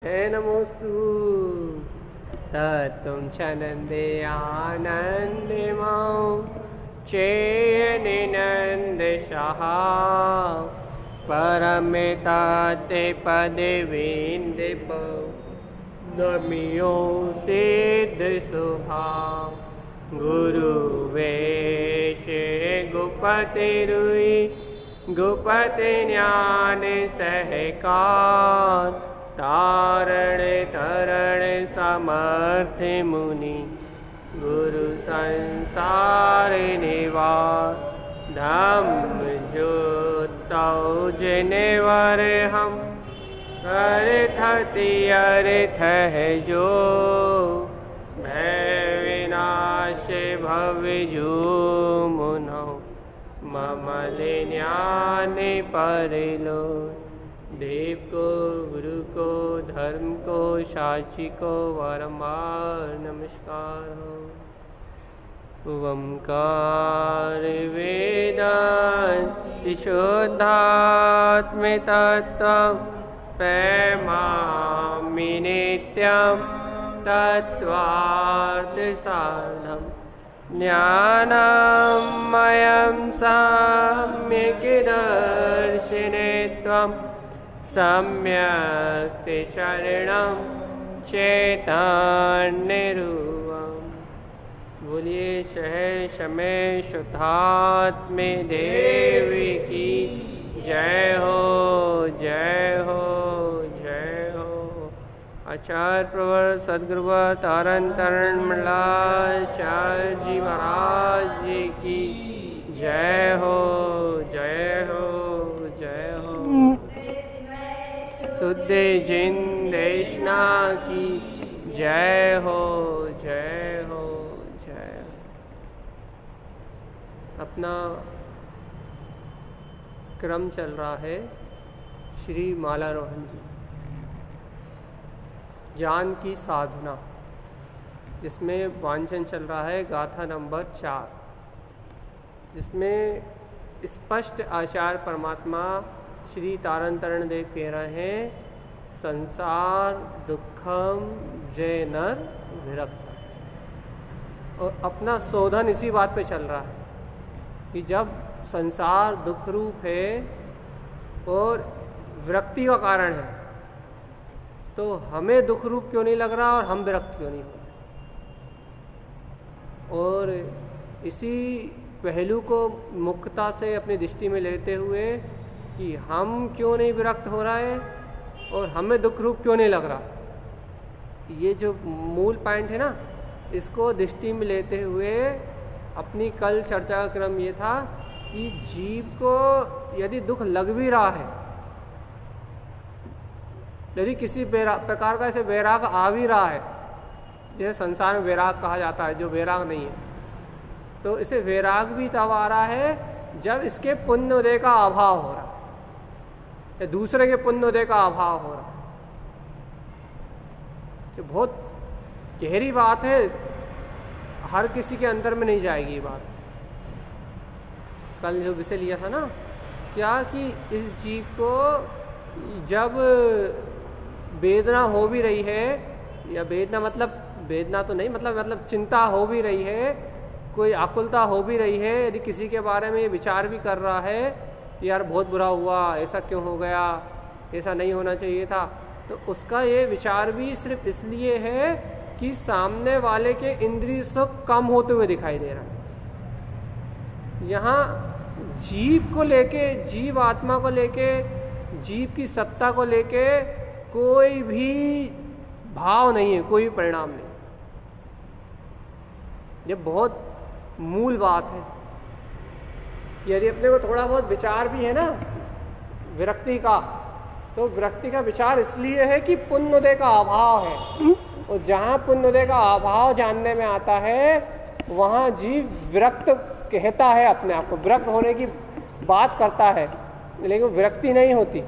ते नमोस्तु तत्तुं छन्दे आनन्दमौ चेयनिनन्दशः परमेताते पदे विन्दपो नमियो सिद्ध शुभा गुरुवेशे गुपति रुई गुपति ज्ञान सहकार तारण तरण समर्थ मुनि गुरु संसार निवार धम्म ज्योतौ जिनवर हम अर्थ अर्थ है जो भय विनाश भव जो मुनौ ममल ज्ञान परिलो देव को गुरु को धर्म को साक्षी को बारंबार नमस्कार हो। ओंकार वेदांत शुद्धात्म तत्व पैमामि नित्यं तत्त्वार्थ साधं ज्ञानमयं सम्यक् दर्शिने त्वं सम्यक् शरणं चैतन्यरूपम्। बोलिए सहज समय शुद्धात्म देवी की जय हो जय हो जय हो। आचार्य प्रवर सद्गुरुवर तारण तरण मंडलाचार्य जी महाराज जी की जय हो जय हो जय हो। शुद्ध जिन देशना की जय हो जय हो जय हो। अपना क्रम चल रहा है श्री मालारोहण जी ज्ञान की साधना, जिसमें वांचन चल रहा है गाथा नंबर 4, जिसमें स्पष्ट आचार्य परमात्मा श्री तारण तरण देव कह रहे हैं संसार दुखम जय नर विरक्त। और अपना शोधन इसी बात पे चल रहा है कि जब संसार दुख रूप है और विरक्ति का कारण है, तो हमें दुख रूप क्यों नहीं लग रहा और हम विरक्त क्यों नहीं हो रहे। और इसी पहलू को मुख्यता से अपनी दृष्टि में लेते हुए कि हम क्यों नहीं विरक्त हो रहा है और हमें दुख रूप क्यों नहीं लग रहा, ये जो मूल पॉइंट है ना, इसको दृष्टि में लेते हुए अपनी कल चर्चा का क्रम ये था कि जीव को यदि दुख लग भी रहा है, यदि किसी प्रकार का ऐसे वैराग आ भी रहा है, जैसे संसार में वैराग कहा जाता है जो वैराग नहीं है, तो इसे वैराग भी तब आ रहा है जब इसके पुण्योदय का अभाव हो रहा है या दूसरे के पुण्योदय का अभाव हो रहा है। तो बहुत गहरी बात है, हर किसी के अंदर में नहीं जाएगी ये बात। कल जो विषय लिया था ना, क्या कि इस जीव को जब वेदना हो भी रही है, या वेदना मतलब वेदना तो नहीं, मतलब चिंता हो भी रही है, कोई आकुलता हो भी रही है, यदि किसी के बारे में विचार भी कर रहा है यार बहुत बुरा हुआ, ऐसा क्यों हो गया, ऐसा नहीं होना चाहिए था, तो उसका ये विचार भी सिर्फ इसलिए है कि सामने वाले के इंद्रिय सुख कम होते हुए दिखाई दे रहा है। यहाँ जीव को लेके, जीव आत्मा को लेके, जीव की सत्ता को लेके कोई भी भाव नहीं है, कोई भी परिणाम नहीं। ये बहुत मूल बात है। यदि अपने को थोड़ा बहुत विचार भी है ना विरक्ति का, तो विरक्ति का विचार इसलिए है कि पुण्योदय का अभाव है, और जहाँ पुण्योदय का अभाव जानने में आता है वहाँ जीव विरक्त कहता है, अपने आप को विरक्त होने की बात करता है, लेकिन विरक्ति नहीं होती,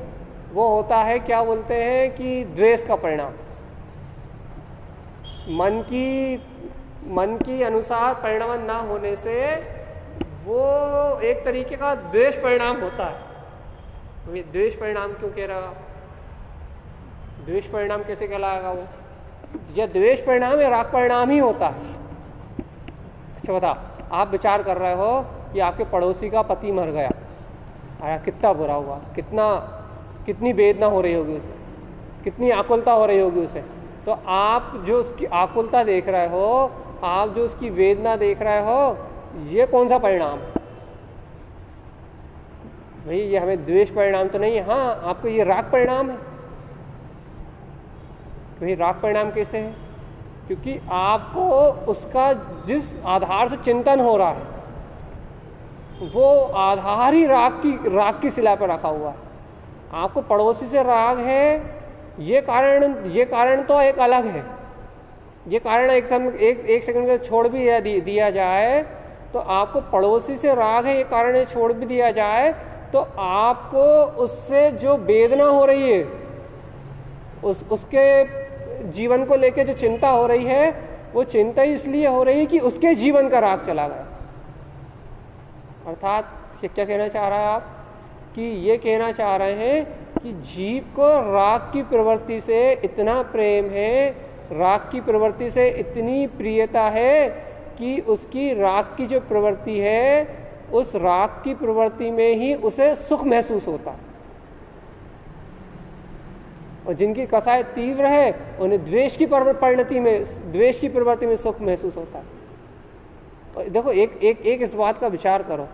वो होता है क्या बोलते हैं कि द्वेष का परिणाम। मन की अनुसार परिणाम ना होने से वो एक तरीके का द्वेष परिणाम होता है। तो ये द्वेष परिणाम क्यों कह रहा, द्वेष परिणाम कैसे कहलाएगा वो? या द्वेष परिणाम या राग परिणाम ही होता है। अच्छा बता, आप विचार कर रहे हो कि आपके पड़ोसी का पति मर गया, आया कितना बुरा हुआ, कितनी वेदना हो रही होगी उसे, कितनी आकुलता हो रही होगी उसे। तो आप जो उसकी आकुलता देख रहे हो, आप जो उसकी वेदना देख रहे हो, ये कौन सा परिणाम है भाई? ये हमें द्वेष परिणाम तो नहीं है। हाँ, आपको ये राग परिणाम है। भाई राग परिणाम कैसे है? क्योंकि आपको उसका जिस आधार से चिंतन हो रहा है वो आधार ही राग की शिला पर रखा हुआ है। आपको पड़ोसी से राग है, ये कारण तो एक अलग है। ये कारण एक सेकंड के छोड़ भी दिया जाए तो आपको पड़ोसी से राग है, ये कारण छोड़ भी दिया जाए तो आपको उससे जो वेदना हो रही है, उसके जीवन को लेकर जो चिंता हो रही है, वो चिंता इसलिए हो रही है कि उसके जीवन का राग चला गया। अर्थात क्या कहना चाह रहा है आप? कि ये कहना चाह रहे हैं कि जीव को राग की प्रवृत्ति से इतना प्रेम है, राग की प्रवृत्ति से इतनी प्रियता है कि उसकी राग की जो प्रवृत्ति है, उस राग की प्रवृत्ति में ही उसे सुख महसूस होता है। और जिनकी कसाय तीव्र है उन्हें द्वेष की प्रवृत्ति में सुख महसूस होता है। और देखो एक इस बात का विचार करो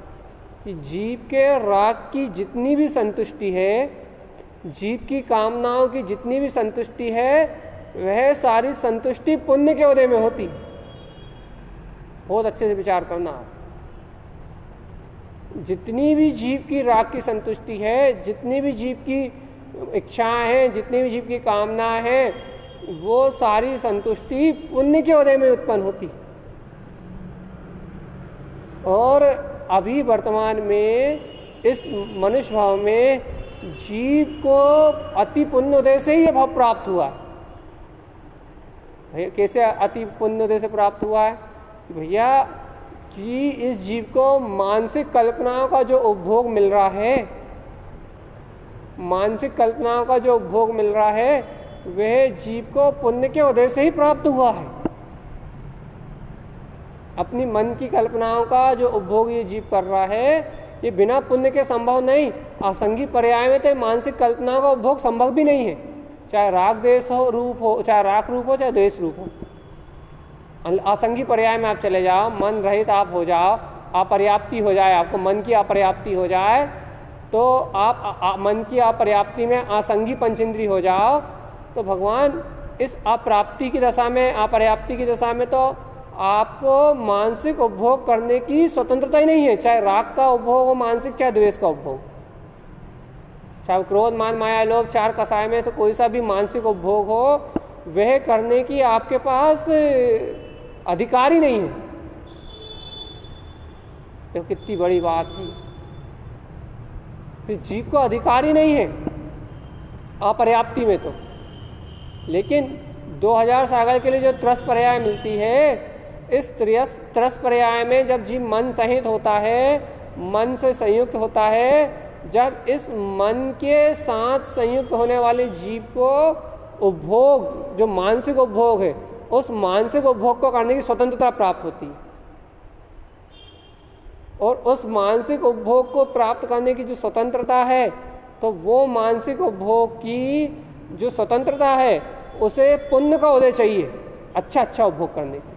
कि जीव के राग की जितनी भी संतुष्टि है, जीव की कामनाओं की जितनी भी संतुष्टि है, वह सारी संतुष्टि पुण्य के उदय में होती। बहुत अच्छे से विचार करना आप। जितनी भी जीव की राग की संतुष्टि है, जितनी भी जीव की इच्छाएं हैं, जितनी भी जीव की कामना है, वो सारी संतुष्टि पुण्य के उदय में उत्पन्न होती। और अभी वर्तमान में इस मनुष्य भाव में जीव को अति पुण्य उदय से ही यह भाव प्राप्त हुआ है। कैसे अति पुण्य उदय से प्राप्त हुआ है? कि भैया कि इस जीव को मानसिक कल्पनाओं का जो उपभोग मिल रहा है, मानसिक कल्पनाओं का जो उपभोग मिल रहा है, वह जीव को पुण्य के उदय से ही प्राप्त हुआ है। अपनी मन की कल्पनाओं का जो उपभोग ये जीव कर रहा है, ये बिना पुण्य के संभव नहीं। असंगी पर्याय में तो मानसिक कल्पनाओं का उपभोग संभव भी नहीं है, चाहे राग देश हो, रूप हो, चाहे राग रूप हो, चाहे द्वेष रूप हो। असंगी पर्याय में आप चले जाओ, मन रहित आप हो जाओ, अपर्याप्ति हो जाए, आपको मन की अपर्याप्ति हो जाए, तो आप मन की अपर्याप्ति में असंगी पंचेंद्री हो जाओ, तो भगवान इस अप्राप्ति की दशा में, अपर्याप्ति की दशा में तो आपको मानसिक उपभोग करने की स्वतंत्रता ही नहीं है। चाहे राग का उपभोग हो मानसिक, चाहे द्वेष का उपभोग, चाहे क्रोध मान माया लोभ चार कसाय में से कोई सा भी मानसिक उपभोग हो, वह करने की आपके पास अधिकार ही नहीं है। तो कितनी बड़ी बात है। तो जीव को अधिकार ही नहीं है अपर्याप्ति में तो। लेकिन 2000 सागर के लिए जो त्रस पर्याय मिलती है, इस त्रस पर्याय में जब जीव मन सहित होता है, मन से संयुक्त होता है, जब इस मन के साथ संयुक्त होने वाले जीव को उपभोग, जो मानसिक उपभोग है, उस मानसिक उपभोग को करने की स्वतंत्रता प्राप्त होती है। और उस मानसिक उपभोग को प्राप्त करने की जो स्वतंत्रता है, तो वो मानसिक उपभोग की जो स्वतंत्रता है, उसे पुण्य का उदय चाहिए अच्छा उपभोग करने के लिए।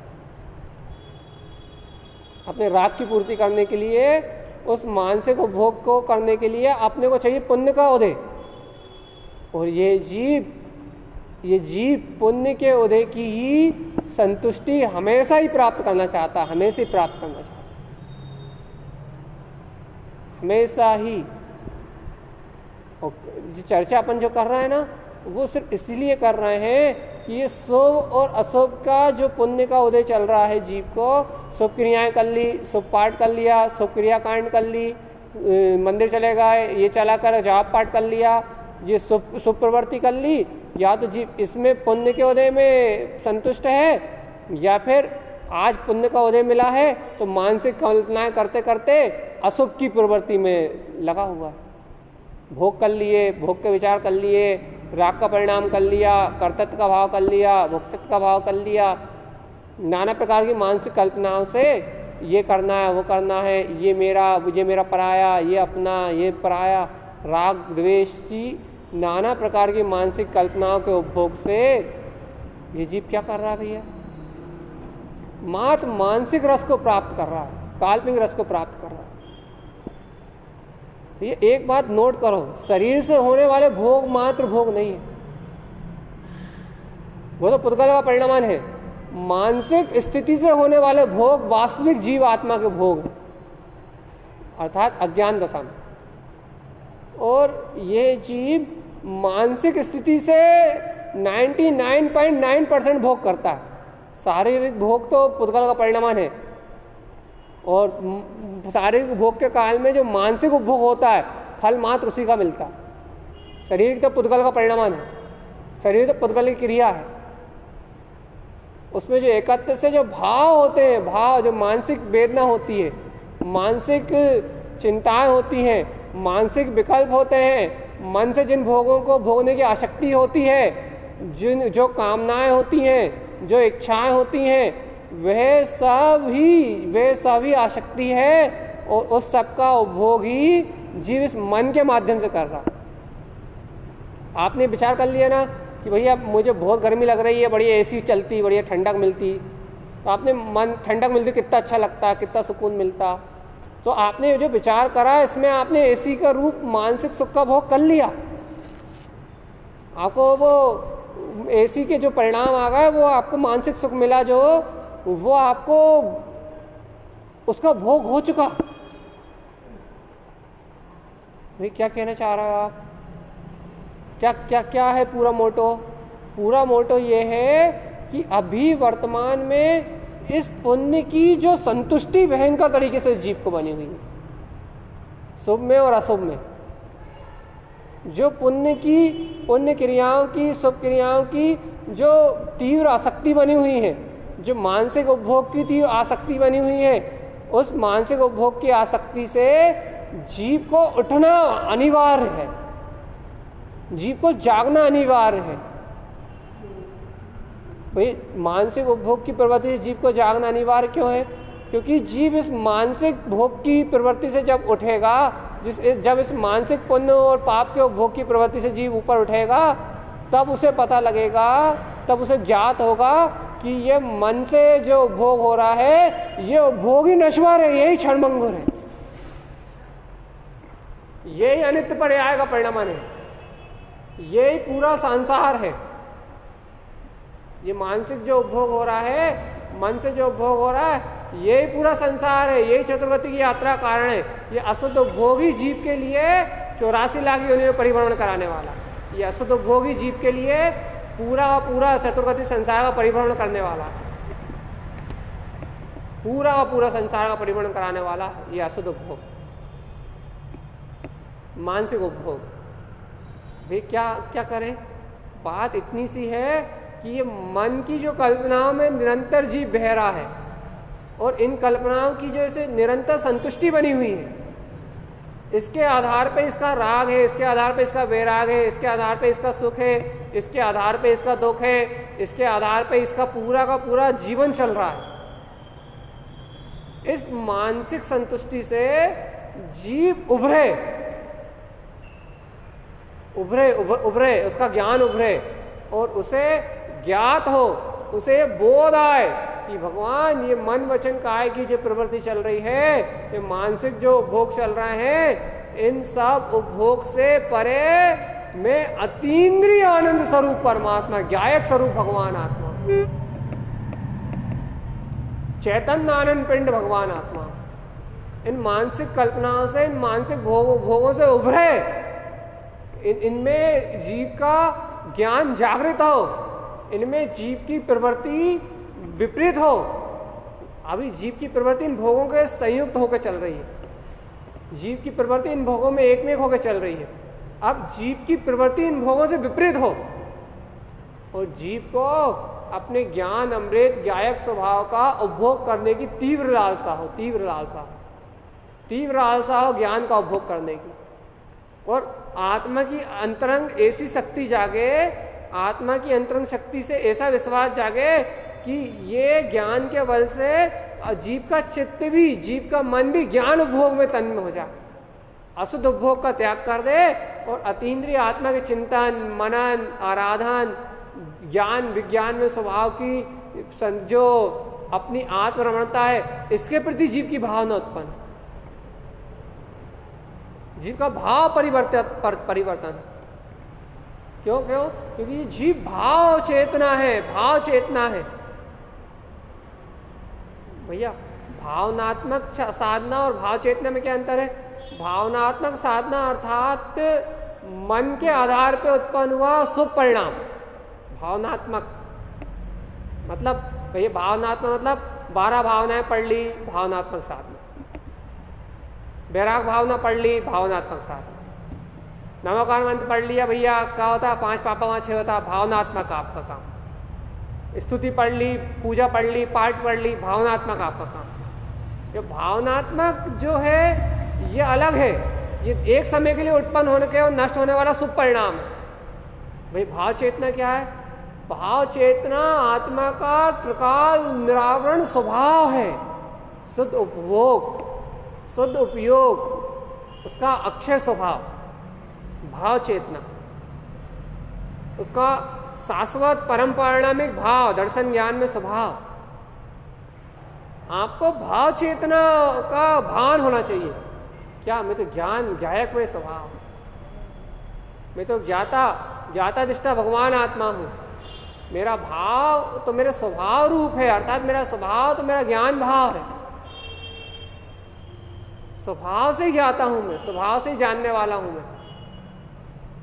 अपने राग की पूर्ति करने के लिए, उस मानसिक उपभोग को करने के लिए अपने को चाहिए पुण्य का उदय। और ये जीव पुण्य के उदय की ही संतुष्टि हमेशा ही प्राप्त करना चाहता, हमेशा ही प्राप्त करना चाहता, हमेशा ही। और चर्चा अपन जो कर रहे हैं ना, वो सिर्फ इसलिए कर रहे हैं कि ये शुभ और अशुभ का जो पुण्य का उदय चल रहा है जीव को, शुभ क्रियाएं कर ली, शुभ पाठ कर लिया, शुभ क्रिया कांड कर ली, मंदिर चले गए, ये चला कर जाप पाठ कर लिया, ये शुभ प्रवृत्ति कर ली, या तो जीव इसमें पुण्य के उदय में संतुष्ट है, या फिर आज पुण्य का उदय मिला है तो मानसिक कल्पनाएं करते करते अशुभ की प्रवृत्ति में लगा हुआ है। भोग कर लिए, भोग के विचार कर लिए, राग का परिणाम कर लिया, कर्तृत्व का भाव कर लिया, भोक्तृत्व का भाव कर लिया, नाना प्रकार की मानसिक कल्पनाओं से ये करना है, वो करना है, ये मेरा पराया, ये अपना, ये पराया, राग द्वेष सी नाना प्रकार की मानसिक कल्पनाओं के उपभोग से ये जीव क्या कर रहा है भैया? मात्र मानसिक रस को प्राप्त कर रहा है, काल्पनिक रस को प्राप्त कर रहा है। ये एक बात नोट करो, शरीर से होने वाले भोग मात्र भोग नहीं है, वो तो पुद्गल का परिणाम है। मानसिक स्थिति से होने वाले भोग वास्तविक जीव आत्मा के भोग हैं, अर्थात अज्ञान दशा में। और ये जीव मानसिक स्थिति से 99.9% भोग करता है। शारीरिक भोग तो पुद्गल का परिणाम है, और शारीरिक भोग के काल में जो मानसिक उपभोग होता है फल मात्र उसी का मिलता है। शरीर तो पुद्गल का परिणाम है, शरीर तो पुद्गल की क्रिया है। उसमें जो एकत्र से जो भाव होते हैं, भाव जो मानसिक वेदना होती है, मानसिक चिंताएं होती हैं, मानसिक विकल्प होते हैं, मन से जिन भोगों को भोगने की आसक्ति होती है, जो कामनाएं होती हैं, जो इच्छाएं होती हैं, वह सभी आसक्ति है, और उस सब का उपभोग ही जीव इस मन के माध्यम से कर रहा। आपने विचार कर लिया ना कि भैया मुझे बहुत गर्मी लग रही है, बढ़िया एसी चलती, बढ़िया ठंडक मिलती, तो आपने मन ठंडक मिलती, कितना अच्छा लगता, कितना सुकून मिलता। तो आपने जो विचार करा इसमें आपने एसी का रूप मानसिक सुख का भोग कर लिया। आपको वो एसी के जो परिणाम आ गए, वो आपको मानसिक सुख मिला, जो वो आपको उसका भोग हो चुका। भाई क्या कहना चाह रहे हो आप? क्या है पूरा मोटो? पूरा मोटो ये है कि अभी वर्तमान में इस पुण्य की जो संतुष्टि भयंकर तरीके से जीव को बनी हुई है, शुभ में और अशुभ में, जो पुण्य क्रियाओं की, शुभ क्रियाओं की जो तीव्र आसक्ति बनी हुई है, जो मानसिक उपभोग की तीव्र आसक्ति बनी हुई है, उस मानसिक उपभोग की आसक्ति से जीव को उठना अनिवार्य है, जीव को जागना अनिवार्य है। भाई मानसिक उपभोग की प्रवृत्ति से जीव को जागना अनिवार्य क्यों है? क्योंकि जीव इस मानसिक भोग की प्रवृत्ति से जब उठेगा, जब इस मानसिक पुण्य और पाप के उपभोग की प्रवृत्ति से जीव ऊपर उठेगा, तब उसे पता लगेगा, तब उसे ज्ञात होगा कि ये मन से जो उपभोग हो रहा है, ये उपभोग ही नश्वर है, यही क्षणभंगुर है, यही अनित्य पर्याय का परिणाम है, यही पूरा संसार है। ये मानसिक जो उपभोग हो रहा है, मन से जो उपभोग हो रहा है, यही पूरा संसार है, यही चतुर्गति की यात्रा कारण है। ये अशुद्ध उपभोग ही जीव के लिए 84 लाख योनियों में परिभ्रमण कराने वाला, ये अशुद्ध उपभोग ही जीव के लिए पूरा चतुर्गति संसार का परिभ्रमण करने वाला, पूरा संसार का परिभ्रमण कराने वाला ये अशुद्ध उपभोग, मानसिक उपभोग। भाई क्या करें? बात इतनी सी है कि ये मन की जो कल्पनाओं में निरंतर जीव बह रहा है, और इन कल्पनाओं की जो इसे निरंतर संतुष्टि बनी हुई है, इसके आधार पे इसका राग है, इसके आधार पे इसका वैराग है, इसके आधार पे इसका सुख है, इसके आधार पे इसका दुख है, इसके आधार पे इसका पूरा का पूरा जीवन चल रहा है। इस मानसिक संतुष्टि से जीव उभरे, उसका ज्ञान उभरे, और उसे ज्ञात हो, उसे बोध आए कि भगवान ये मन वचन काय की जो प्रवृत्ति चल रही है, ये मानसिक जो उपभोग चल रहे हैं, इन सब उपभोग से परे मैं अतीन्द्रिय आनंद स्वरूप परमात्मा, ज्ञायक स्वरूप भगवान आत्मा, चैतन्य आनंद पिंड भगवान आत्मा, इन मानसिक कल्पनाओं से, इन मानसिक भोगों से उभरे, इनमें जीव का ज्ञान जागृत हो, इनमें जीव की प्रवृत्ति विपरीत हो। अभी जीव की प्रवृत्ति इन भोगों के संयुक्त होकर चल रही है, जीव की प्रवृत्ति इन भोगों में एक होकर चल रही है। अब जीव की प्रवृत्ति इन भोगों से विपरीत हो, और जीव को अपने ज्ञान अमृत ज्ञायक स्वभाव का उपभोग करने की तीव्र लालसा हो ज्ञान का उपभोग करने की, और आत्मा की अंतरंग ऐसी शक्ति जागे, आत्मा की अंतरंग शक्ति से ऐसा विश्वास जागे कि ये ज्ञान के बल से जीव का चित्त भी, जीव का मन भी ज्ञान उपभोग में तन्मय हो जाए, अशुद्ध उपभोग का त्याग कर दे और अतीन्द्रिय आत्मा के चिंतन, मनन, आराधन, ज्ञान विज्ञान में स्वभाव की जो अपनी आत्मरमणता है, इसके प्रति जीव की भावना उत्पन्न, जीव का भाव परिवर्तन। क्यों? क्योंकि ये जीव भाव चेतना है, भाव चेतना है भैया। भावनात्मक साधना और भाव चेतना में क्या अंतर है? भावनात्मक साधना अर्थात मन के आधार पर उत्पन्न हुआ शुभ परिणाम, भावनात्मक मतलब भैया, भावनात्मक मतलब 12 भावनाएं पढ़ ली, भावनात्मक साधना। वैराग भावना पढ़ ली, भावनात्मक साधना। नमोकार मंत्र पढ़ लिया भैया, क्या होता? 5 पापा 5 6 होता, भावनात्मक आपका काम। स्तुति पढ़ ली, पूजा पढ़ ली, पाठ पढ़ ली, भावनात्मक आपका काम। ये भावनात्मक जो है ये अलग है, ये एक समय के लिए उत्पन्न होने के और नष्ट होने वाला शुभ परिणाम है। भाई भाव चेतना क्या है? भाव चेतना आत्मा का त्रिकाल निरावरण स्वभाव है, शुद्ध उपभोग, शुद्ध उपयोग, उसका अक्षय स्वभाव भाव चेतना, उसका शाश्वत परम परिणामिक भाव, दर्शन ज्ञान में स्वभाव। आपको भाव चेतना का भान होना चाहिए। क्या? मैं तो ज्ञान ज्ञायक में स्वभाव, मैं तो ज्ञाता दिष्टा भगवान आत्मा हूं। मेरा भाव तो मेरे स्वभाव रूप है, अर्थात मेरा स्वभाव तो मेरा ज्ञान भाव है। स्वभाव से ज्ञाता हूं मैं, स्वभाव से जानने वाला हूं मैं।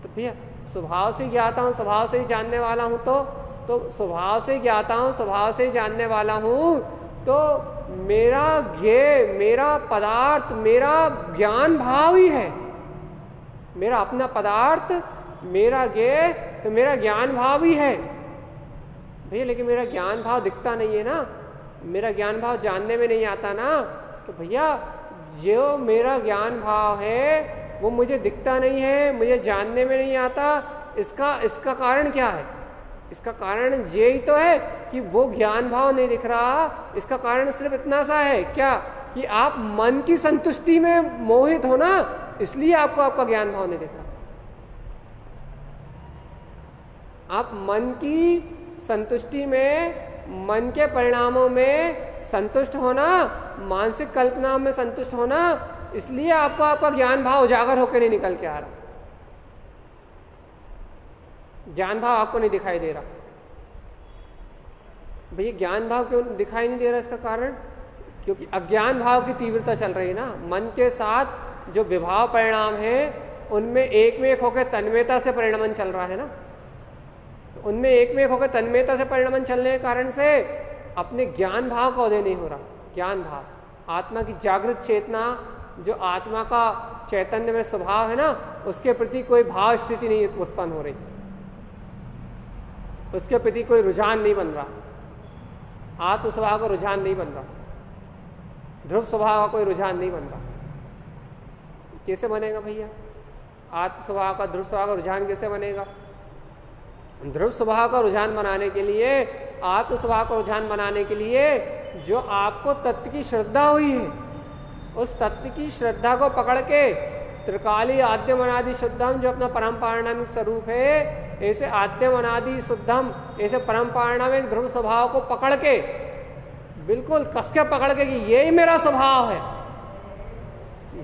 तो भैया स्वभाव से ज्ञाता हूं, स्वभाव से ही जानने वाला हूं, तो स्वभाव से ज्ञाता हूं, स्वभाव से ही जानने वाला हूं, तो मेरा ज्ञेय, मेरा पदार्थ, मेरा ज्ञान भाव ही है। मेरा अपना पदार्थ, मेरा ज्ञेय तो मेरा ज्ञान भाव ही है भैया। लेकिन मेरा ज्ञान भाव दिखता नहीं है ना, मेरा ज्ञान भाव जानने में नहीं आता ना। तो भैया जो मेरा ज्ञान भाव है वो मुझे दिखता नहीं है, मुझे जानने में नहीं आता। इसका कारण क्या है? इसका कारण यही तो है कि वो ज्ञान भाव नहीं दिख रहा। इसका कारण सिर्फ इतना सा है क्या कि आप मन की संतुष्टि में मोहित हो ना, इसलिए आपको आपका ज्ञान भाव नहीं दिख रहा। आप मन की संतुष्टि में, मन के परिणामों में संतुष्ट होना, मानसिक कल्पना में संतुष्ट होना, इसलिए आपको आपका ज्ञान भाव उजागर होकर नहीं निकल के आ रहा। ज्ञान भाव आपको नहीं दिखाई दे रहा। भैया ज्ञान भाव क्यों दिखाई नहीं दे रहा? इसका कारण क्योंकि अज्ञान भाव की तीव्रता चल रही है ना। मन के साथ जो विभाव परिणाम है उनमें एक में एक होकर तन्मयता से परिणमन चल रहा है ना। उनमें एक में एक होकर तन्मयता से परिणमन चलने के कारण से अपने ज्ञान भाव का उदय नहीं हो रहा। ज्ञान भाव, आत्मा की जागृत चेतना, जो आत्मा का चैतन्य में स्वभाव है ना, उसके प्रति कोई भाव स्थिति नहीं उत्पन्न हो रही, उसके प्रति कोई रुझान नहीं बन रहा। आत्म स्वभाव का रुझान नहीं बन रहा, ध्रुव स्वभाव का कोई रुझान नहीं बन रहा। कैसे बनेगा भैया? आत्म स्वभाव का ध्रुव स्वभाव का रुझान कैसे बनेगा? ध्रुव स्वभाव का रुझान बनाने के लिए, आत्म स्वभाव का रुझान बनाने के लिए जो आपको तत्व की श्रद्धा हुई है, उस तत्व की श्रद्धा को पकड़ के त्रिकाली आद्यम अनादि शुद्धम जो अपना परम पारिणामिक स्वरूप है, ऐसे आद्यम अनादि शुद्धम, ऐसे परम पारिणामिक ध्रुव स्वभाव को पकड़ के, बिल्कुल कस के पकड़ के कि यही मेरा स्वभाव है,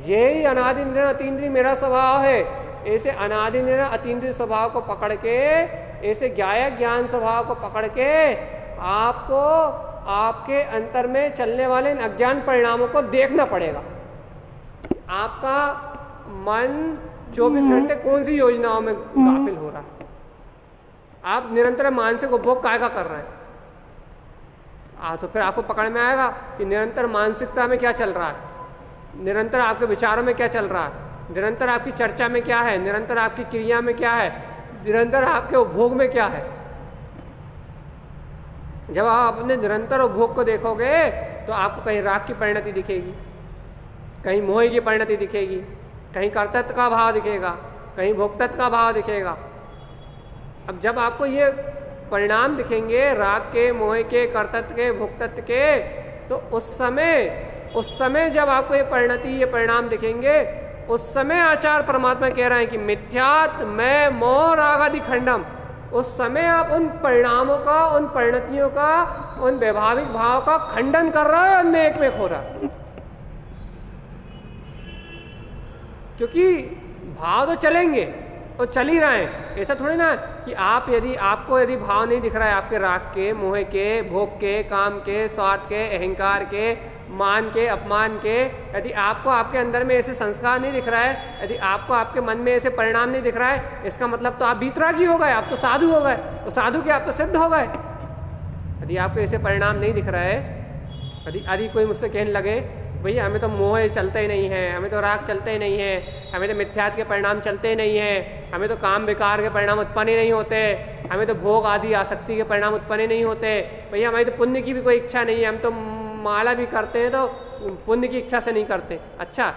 यही अनादि निरंतर अतीन्द्रिय मेरा स्वभाव है, ऐसे अनादि निरंतर अतीन्द्रिय स्वभाव को पकड़ के, ऐसे ज्ञायक ज्ञान स्वभाव को पकड़ के आपको आपके अंतर में चलने वाले इन अज्ञान परिणामों को देखना पड़ेगा। आपका मन 24 घंटे कौन सी योजनाओं में गाफिल हो रहा है, आप निरंतर मानसिक उपभोग काय का कर रहे हैं। तो फिर आपको पकड़ में आएगा कि निरंतर मानसिकता में क्या चल रहा है, निरंतर आपके विचारों में क्या चल रहा है, निरंतर आपकी चर्चा में क्या है, निरंतर आपकी क्रिया में क्या है, निरंतर आपके उपभोग में क्या है। जब आप अपने निरंतर उपभोग को देखोगे तो आपको कहीं राग की परिणति दिखेगी, कहीं मोह की परिणति दिखेगी, कहीं कर्तृत्व का भाव दिखेगा, कहीं भोक्तत्व का भाव दिखेगा। अब जब आपको ये परिणाम दिखेंगे राग के, मोह के, कर्तृत्व के, भोक्तत्व के, तो उस समय जब आपको ये परिणति, ये परिणाम दिखेंगे, उस समय आचार्य परमात्मा कह रहे हैं कि मिथ्यात् मैं मोह रागादि खंडम। उस समय आप उन परिणामों का, उन परिणतियों का, उन वैभाविक भाव का खंडन कर रहा है, उनमें एक में खो रहा। क्योंकि भाव तो चलेंगे और चल ही रहे हैं। ऐसा थोड़ी ना कि आपको यदि भाव नहीं दिख रहा है आपके राग के, मोह के, भोग के, काम के, स्वार्थ के, अहंकार के, मान के, अपमान के, यदि आपको आपके अंदर में ऐसे संस्कार नहीं दिख रहा है, यदि आपको आपके मन में ऐसे परिणाम नहीं दिख रहा है, इसका मतलब तो आप वीतरागी हो गए, आप तो साधु हो गए। तो साधु के आप तो सिद्ध हो गए। यदि आपको ऐसे परिणाम नहीं दिख रहा है, यदि कोई मुझसे कहने लगे भैया हमें तो मोह चलते ही नहीं है, हमें तो राग चलते ही नहीं है, हमें तो मिथ्यात्व के परिणाम चलते ही नहीं है, हमें तो काम विकार के परिणाम उत्पन्न ही नहीं होते, हमें तो भोग आदि आसक्ति के परिणाम उत्पन्न ही नहीं होते, भैया हमारी तो पुण्य की भी कोई इच्छा नहीं है, हम तो माला भी करते हैं तो पुण्य की इच्छा से नहीं करते। अच्छा,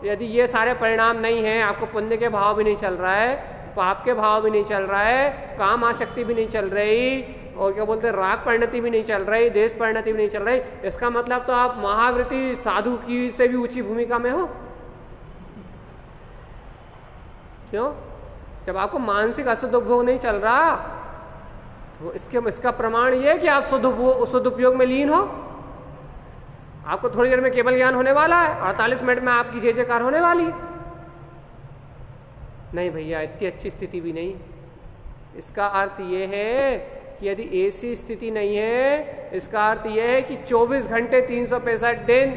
यदि ये सारे परिणाम नहीं हैं, आपको पुण्य के भाव भी नहीं चल रहा है, पाप के भाव भी नहीं चल रहा है, काम आसक्ति भी नहीं चल रही, और क्या बोलते हैं राग परिणति भी नहीं चल रही, देश परिणति भी नहीं चल रही, इसका मतलब तो आप महावृत्ति साधु की से भी ऊंची भूमिका में हो। क्यों? जब आपको मानसिक अशुद्ध उपभोग नहीं चल रहा, तो इसका प्रमाण ये है कि आप शुद्ध उपयोग में लीन हो। आपको थोड़ी देर में केवल ज्ञान होने वाला है, 48 मिनट में आपकी जय जयकार होने वाली है। नहीं भैया, इतनी अच्छी स्थिति भी नहीं। इसका अर्थ ये है कि यदि ऐसी स्थिति नहीं है, इसका अर्थ यह है कि 24 घंटे 365 दिन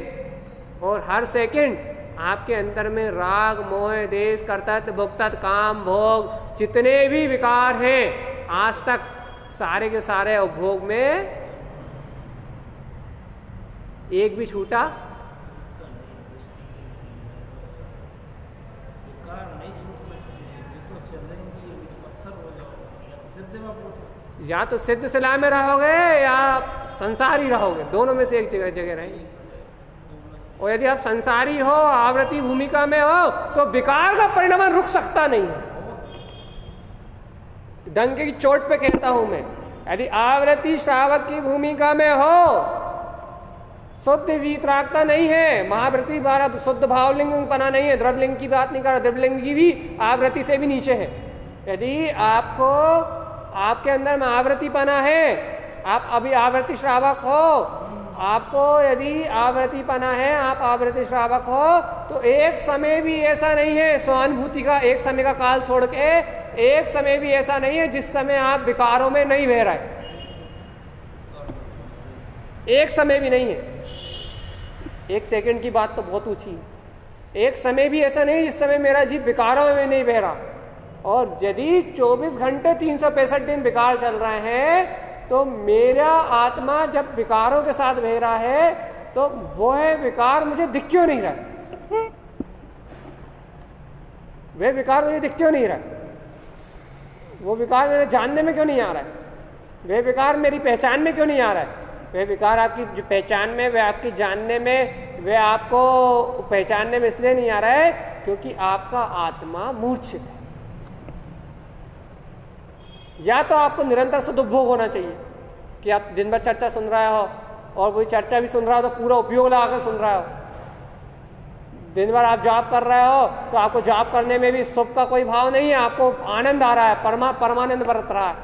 और हर सेकंड आपके अंदर में राग, मोह, देश, कर्तृत्व, भोक्तत्व, काम, भोग जितने भी विकार हैं आज तक सारे के सारे उपभोग में एक भी छूटा या तो सिद्ध सिला में रहोगे या संसारी रहोगे, दोनों में से एक जगह रहेंगे। और यदि आप संसारी हो, आवृत्ति भूमिका में हो, तो विकार का परिणाम रुक सकता नहीं है। डंके की चोट पे कहता हूं मैं, यदि आवृत्ति श्रावक की भूमिका में हो, शुद्ध वीतरागता नहीं है, महावृत्ति द्वारा शुद्ध भावलिंग बना नहीं है, द्रव्यलिंग की बात नहीं कर रहा, द्रव्यलिंग की भी आवृत्ति से भी नीचे है। यदि आपके अंदर में आवृत्ति पना है, आप अभी आवृत्ति श्रावक हो, आपको यदि आवृत्ति पना है, आप आवृत्ति श्रावक हो, तो एक समय भी ऐसा नहीं है स्वानुभूति का, एक समय का काल छोड़ के एक समय भी ऐसा नहीं है जिस समय आप विकारों में नहीं बह रहे। एक समय भी नहीं है। एक सेकंड की बात तो बहुत ऊंची है। एक समय भी ऐसा नहीं जिस समय मेरा जीव विकारों में नहीं बह रहा। और यदि 24 घंटे 365 दिन विकार चल रहे हैं, तो मेरा आत्मा जब विकारों के साथ बह रहा है, तो वो है विकार मुझे दिख क्यों नहीं रहा? वे विकार मुझे दिख क्यों नहीं रहा? वो विकार मेरे जानने में क्यों नहीं आ रहा है? वे विकार मेरी पहचान में क्यों नहीं आ रहा है? वे विकार आपकी पहचान में, वे आपकी जानने में, वे आपको पहचानने में इसलिए नहीं आ रहा है क्योंकि आपका आत्मा मूर्छित है। या तो आपको निरंतर सदुपभोग होना चाहिए कि आप दिन भर चर्चा सुन रहे हो, और वही चर्चा भी सुन रहा हो तो पूरा उपयोग लगाकर सुन रहे हो। दिन भर आप जॉब कर रहे हो तो आपको जॉब करने में भी सुख का कोई भाव नहीं है, आपको आनंद आ रहा है, परमानंद बरत रहा है,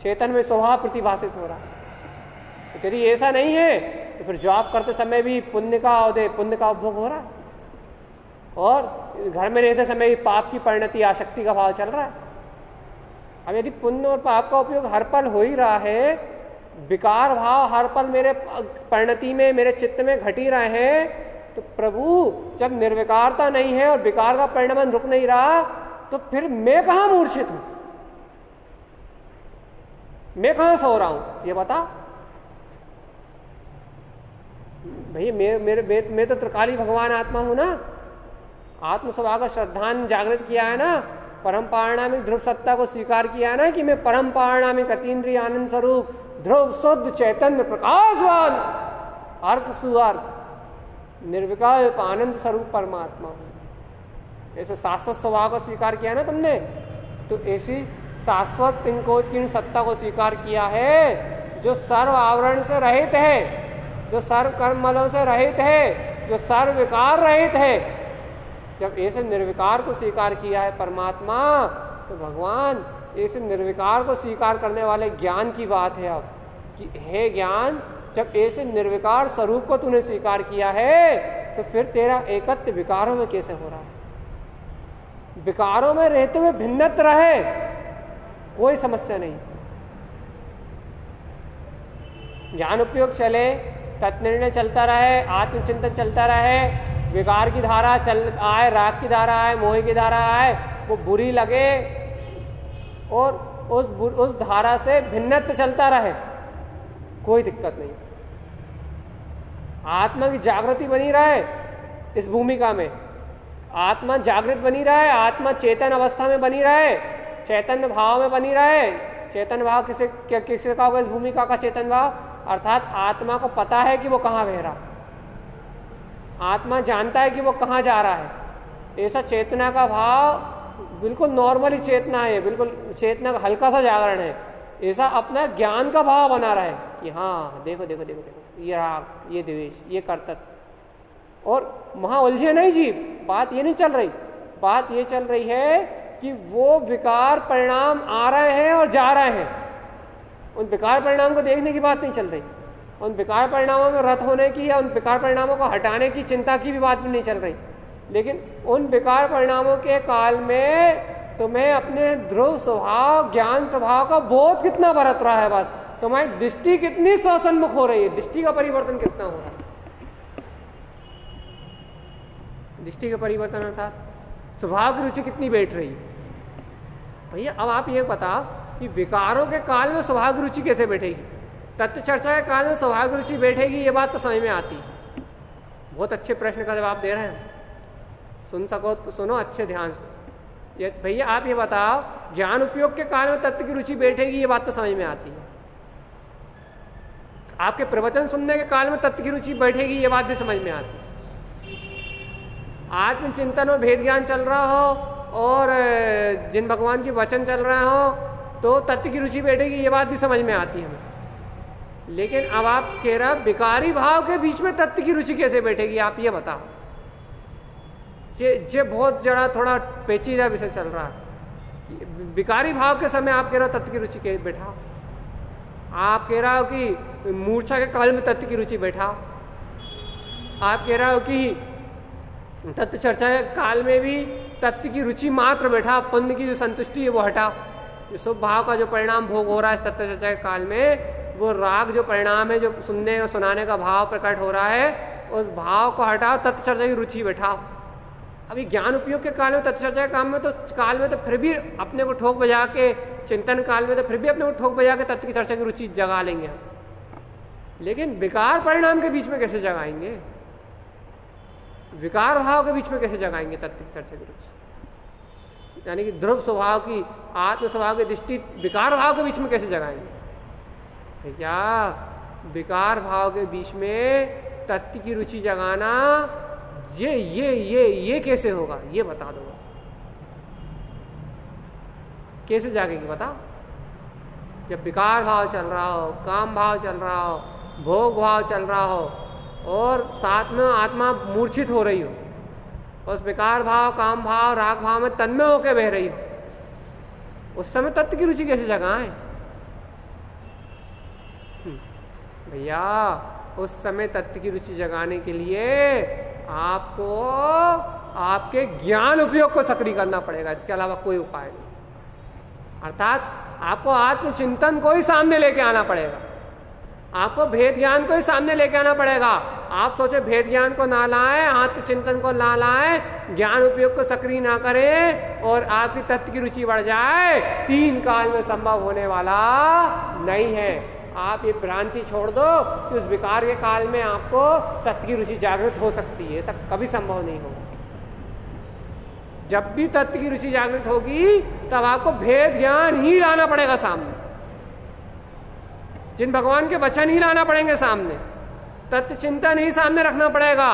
चेतन में स्वभाव प्रतिभाषित हो रहा है। तो यदि ऐसा नहीं है तो फिर जॉब करते समय भी पुण्य का उपभोग हो रहा है, और घर में रहते समय भी पाप की परिणति, आसक्ति का भाव चल रहा है। अब यदि पुण्य और पाप का उपयोग हर पल हो ही रहा है, विकार भाव हर पल मेरे परिणति में, मेरे चित्त में घट ही रहे हैं, तो प्रभु जब निर्विकारता नहीं है और विकार का परिणाम रुक नहीं रहा, तो फिर मैं कहाँ मूर्छित हूं? मैं कहाँ सो रहा हूं? ये बता भैया। मैं तो त्रिकाली भगवान आत्मा हूं ना। आत्म स्वभाव का श्रद्धान जागृत किया है ना, परम पारणामिक ध्रुव सत्ता को स्वीकार किया है ना कि मैं परम पारणामिक अतीन्द्रिय आनंद स्वरूप ध्रुव शुद्ध चैतन्य प्रकाशवान अर्क सुअर्क निर्विकल्प आनंद स्वरूप परमात्मा हूं। ऐसे शाश्वत स्वभाव को स्वीकार किया ना तुमने, तो ऐसी शाश्वत पिंकोत्कीर्ण सत्ता को स्वीकार किया है जो सर्व आवरण से रहित है, जो सर्व कर्ममलों से रहित है, जो सर्व विकार रहित है। जब ऐसे निर्विकार को स्वीकार किया है परमात्मा, तो भगवान ऐसे निर्विकार को स्वीकार करने वाले ज्ञान की बात है अब कि हे ज्ञान, जब ऐसे निर्विकार स्वरूप को तूने स्वीकार किया है तो फिर तेरा एकत्व विकारों में कैसे हो रहा है? विकारों में रहते हुए भिन्नत्व रहे, कोई समस्या नहीं। ज्ञान उपयोग चले, तत्निर्णय चलता रहे, आत्मचिंतन चलता रहे, विकार की धारा चल आए, राग की धारा आए, मोह की धारा आए, वो बुरी लगे और उस धारा से भिन्नत्व चलता रहे, कोई दिक्कत नहीं। आत्मा की जागृति बनी रहे इस भूमिका में, आत्मा जागृत बनी रहे, आत्मा चेतन अवस्था में बनी रहे, चैतन्य भाव में बनी रहे। चेतन भाव किसे कहा होगा इस भूमिका का? चेतन भाव अर्थात आत्मा को पता है कि वो कहाँ बह रहा, आत्मा जानता है कि वो कहाँ जा रहा है। ऐसा चेतना का भाव बिल्कुल नॉर्मली चेतना है, बिल्कुल चेतना का हल्का सा जागरण है। ऐसा अपना ज्ञान का भाव बना रहा है कि हाँ देखो देखो देखो देखो, ये राग, ये द्वेष, ये कर्तव्य, और वहाँ उलझे नहीं जी। बात ये नहीं चल रही, बात ये चल रही है कि वो विकार परिणाम आ रहे हैं और जा रहे हैं, उन विकार परिणाम को देखने की बात नहीं चल रही, उन विकार परिणामों में रत होने की या उन विकार परिणामों को हटाने की चिंता की भी बात भी नहीं चल रही। लेकिन उन विकार परिणामों के काल में तुम्हें अपने ध्रुव स्वभाव, ज्ञान स्वभाव का बोध कितना बरत रहा है, बात तुम्हारी दृष्टि कितनी स्वसन्मुख हो रही है, दृष्टि का परिवर्तन कितना हो रहा है। दृष्टि का परिवर्तन अर्थात स्वभाव की रुचि कितनी बैठ रही है। भैया अब आप ये बताओ कि विकारों के काल में स्वभाव की रुचि कैसे बैठेगी? तत्व चर्चा के काल में स्वभाव की रुचि बैठेगी, ये बात तो समझ में आती है। बहुत अच्छे प्रश्न का जवाब दे रहे हैं, सुन सको तो सुनो अच्छे ध्यान से। ये भैया आप ये बताओ, ज्ञान उपयोग के काल में तत्व की रुचि बैठेगी, ये बात तो समझ में आती है। आपके प्रवचन सुनने के काल में तत्व की रुचि बैठेगी, ये बात भी समझ में आती है। आत्मचिंतन में भेद ज्ञान चल रहा हो और जिन भगवान की वचन चल रहे हो तो तत्व की रुचि बैठेगी, ये बात भी समझ में आती है हमें। लेकिन अब आप कह रहे विकारी भाव के बीच में तत्व की रुचि कैसे बैठेगी, आप ये बताओ। ये बहुत जरा थोड़ा पेचीदा विषय चल रहा है। विकारी भाव के समय आप कह रहे हो तत्व की रुचि के बैठाओ, आप कह रहे हो कि मूर्छा के काल में तत्व की रुचि बैठाओ, आप कह रहे हो कि तत्व चर्चा के काल में भी तत्व की रुचि मात्र बैठा, पुण्य की जो संतुष्टि है वो हटाओ। जो शुभ भाव का जो परिणाम भोग हो रहा है तत्व चर्चा के काल में, वो राग जो परिणाम है, जो सुनने और सुनाने का भाव प्रकट हो रहा है, उस भाव को हटाओ, तत्व चर्चा की रुचि बैठाओ। अभी ज्ञान उपयोग के काल में तत्व चर्चा के काल में तो फिर भी अपने को ठोक बजा के, चिंतन काल में तो फिर भी अपने को ठोक बजा के तत्व की चर्चा की रुचि जगा लेंगे हम। लेकिन विकार परिणाम के बीच में कैसे जगाएंगे, विकार भाव के बीच में कैसे जगाएंगे तत्व की चर्चा की रुचि? यानी कि ध्रुव स्वभाव की, आत्म स्वभाव की दृष्टि विकार भाव के बीच में कैसे जगाएंगे? क्या विकार भाव के बीच में तत्व की रुचि जगाना, ये कैसे होगा, ये बता दो। कैसे जागेगी बताओ? जब विकार भाव चल रहा हो, काम भाव चल रहा हो, भोग भाव चल रहा हो और साथ में आत्मा मूर्छित हो रही हो, उस विकार भाव, काम भाव, राग भाव में तन्मय होकर बह रही हो, उस समय तत्व की रुचि कैसे जगाएं? भैया उस समय तत्व की रुचि जगाने के लिए आपको आपके ज्ञान उपयोग को सक्रिय करना पड़ेगा, इसके अलावा कोई उपाय नहीं। अर्थात आपको आत्मचिंतन को ही सामने लेके आना पड़ेगा, आपको भेद ज्ञान को ही सामने लेके आना पड़ेगा। आप सोचे भेद ज्ञान को ना लाएं, आत्मचिंतन को ना लाएं, ज्ञान उपयोग को सक्रिय ना करें और आपकी तत्व की रुचि बढ़ जाए, 3 काल में संभव होने वाला नहीं है। आप ये भ्रांति छोड़ दो कि उस विकार के काल में आपको तत्व की रुचि जागृत हो सकती है, ऐसा कभी संभव नहीं होगा। जब भी तत्व की रुचि जागृत होगी तब आपको भेद ज्ञान ही लाना पड़ेगा सामने, जिन भगवान के वचन ही लाना पड़ेंगे सामने, तत्व चिंतन ही सामने रखना पड़ेगा,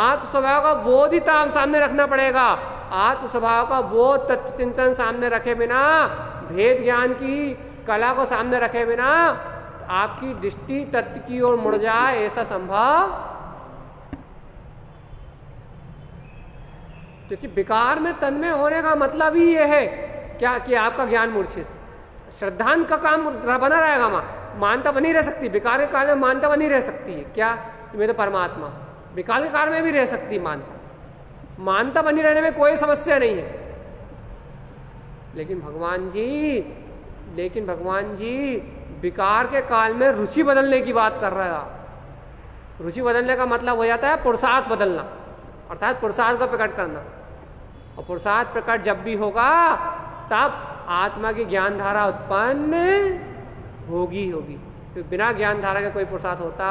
आत्म स्वभाव का बोध ही सामने रखना पड़ेगा, आत्म स्वभाव का वो तत्व चिंतन सामने रखे बिना, भेद ज्ञान की कला को सामने रखे बिना आपकी दृष्टि तत्व की ओर मुड़ जाए, ऐसा संभव। क्योंकि विकार में तन्मय होने का मतलब ही ये है क्या कि आपका ज्ञान मूर्छित। श्रद्धांत का काम बना रहेगा, मानता बनी रह सकती, विकार के काल में मानता बनी रह सकती है क्या, मैं तो परमात्मा, विकार के काल में भी रह सकती मानता बनी रहने में कोई समस्या नहीं है। लेकिन भगवान जी विकार के काल में रुचि बदलने की बात कर रहा है। रुचि बदलने का मतलब हो जाता है पुरुषार्थ बदलना, अर्थात पुरुषार्थ को प्रकट करना। और पुरुषार्थ प्रकट जब भी होगा तब आत्मा की ज्ञान धारा उत्पन्न होगी। तो बिना ज्ञान धारा के कोई पुरुषार्थ होता,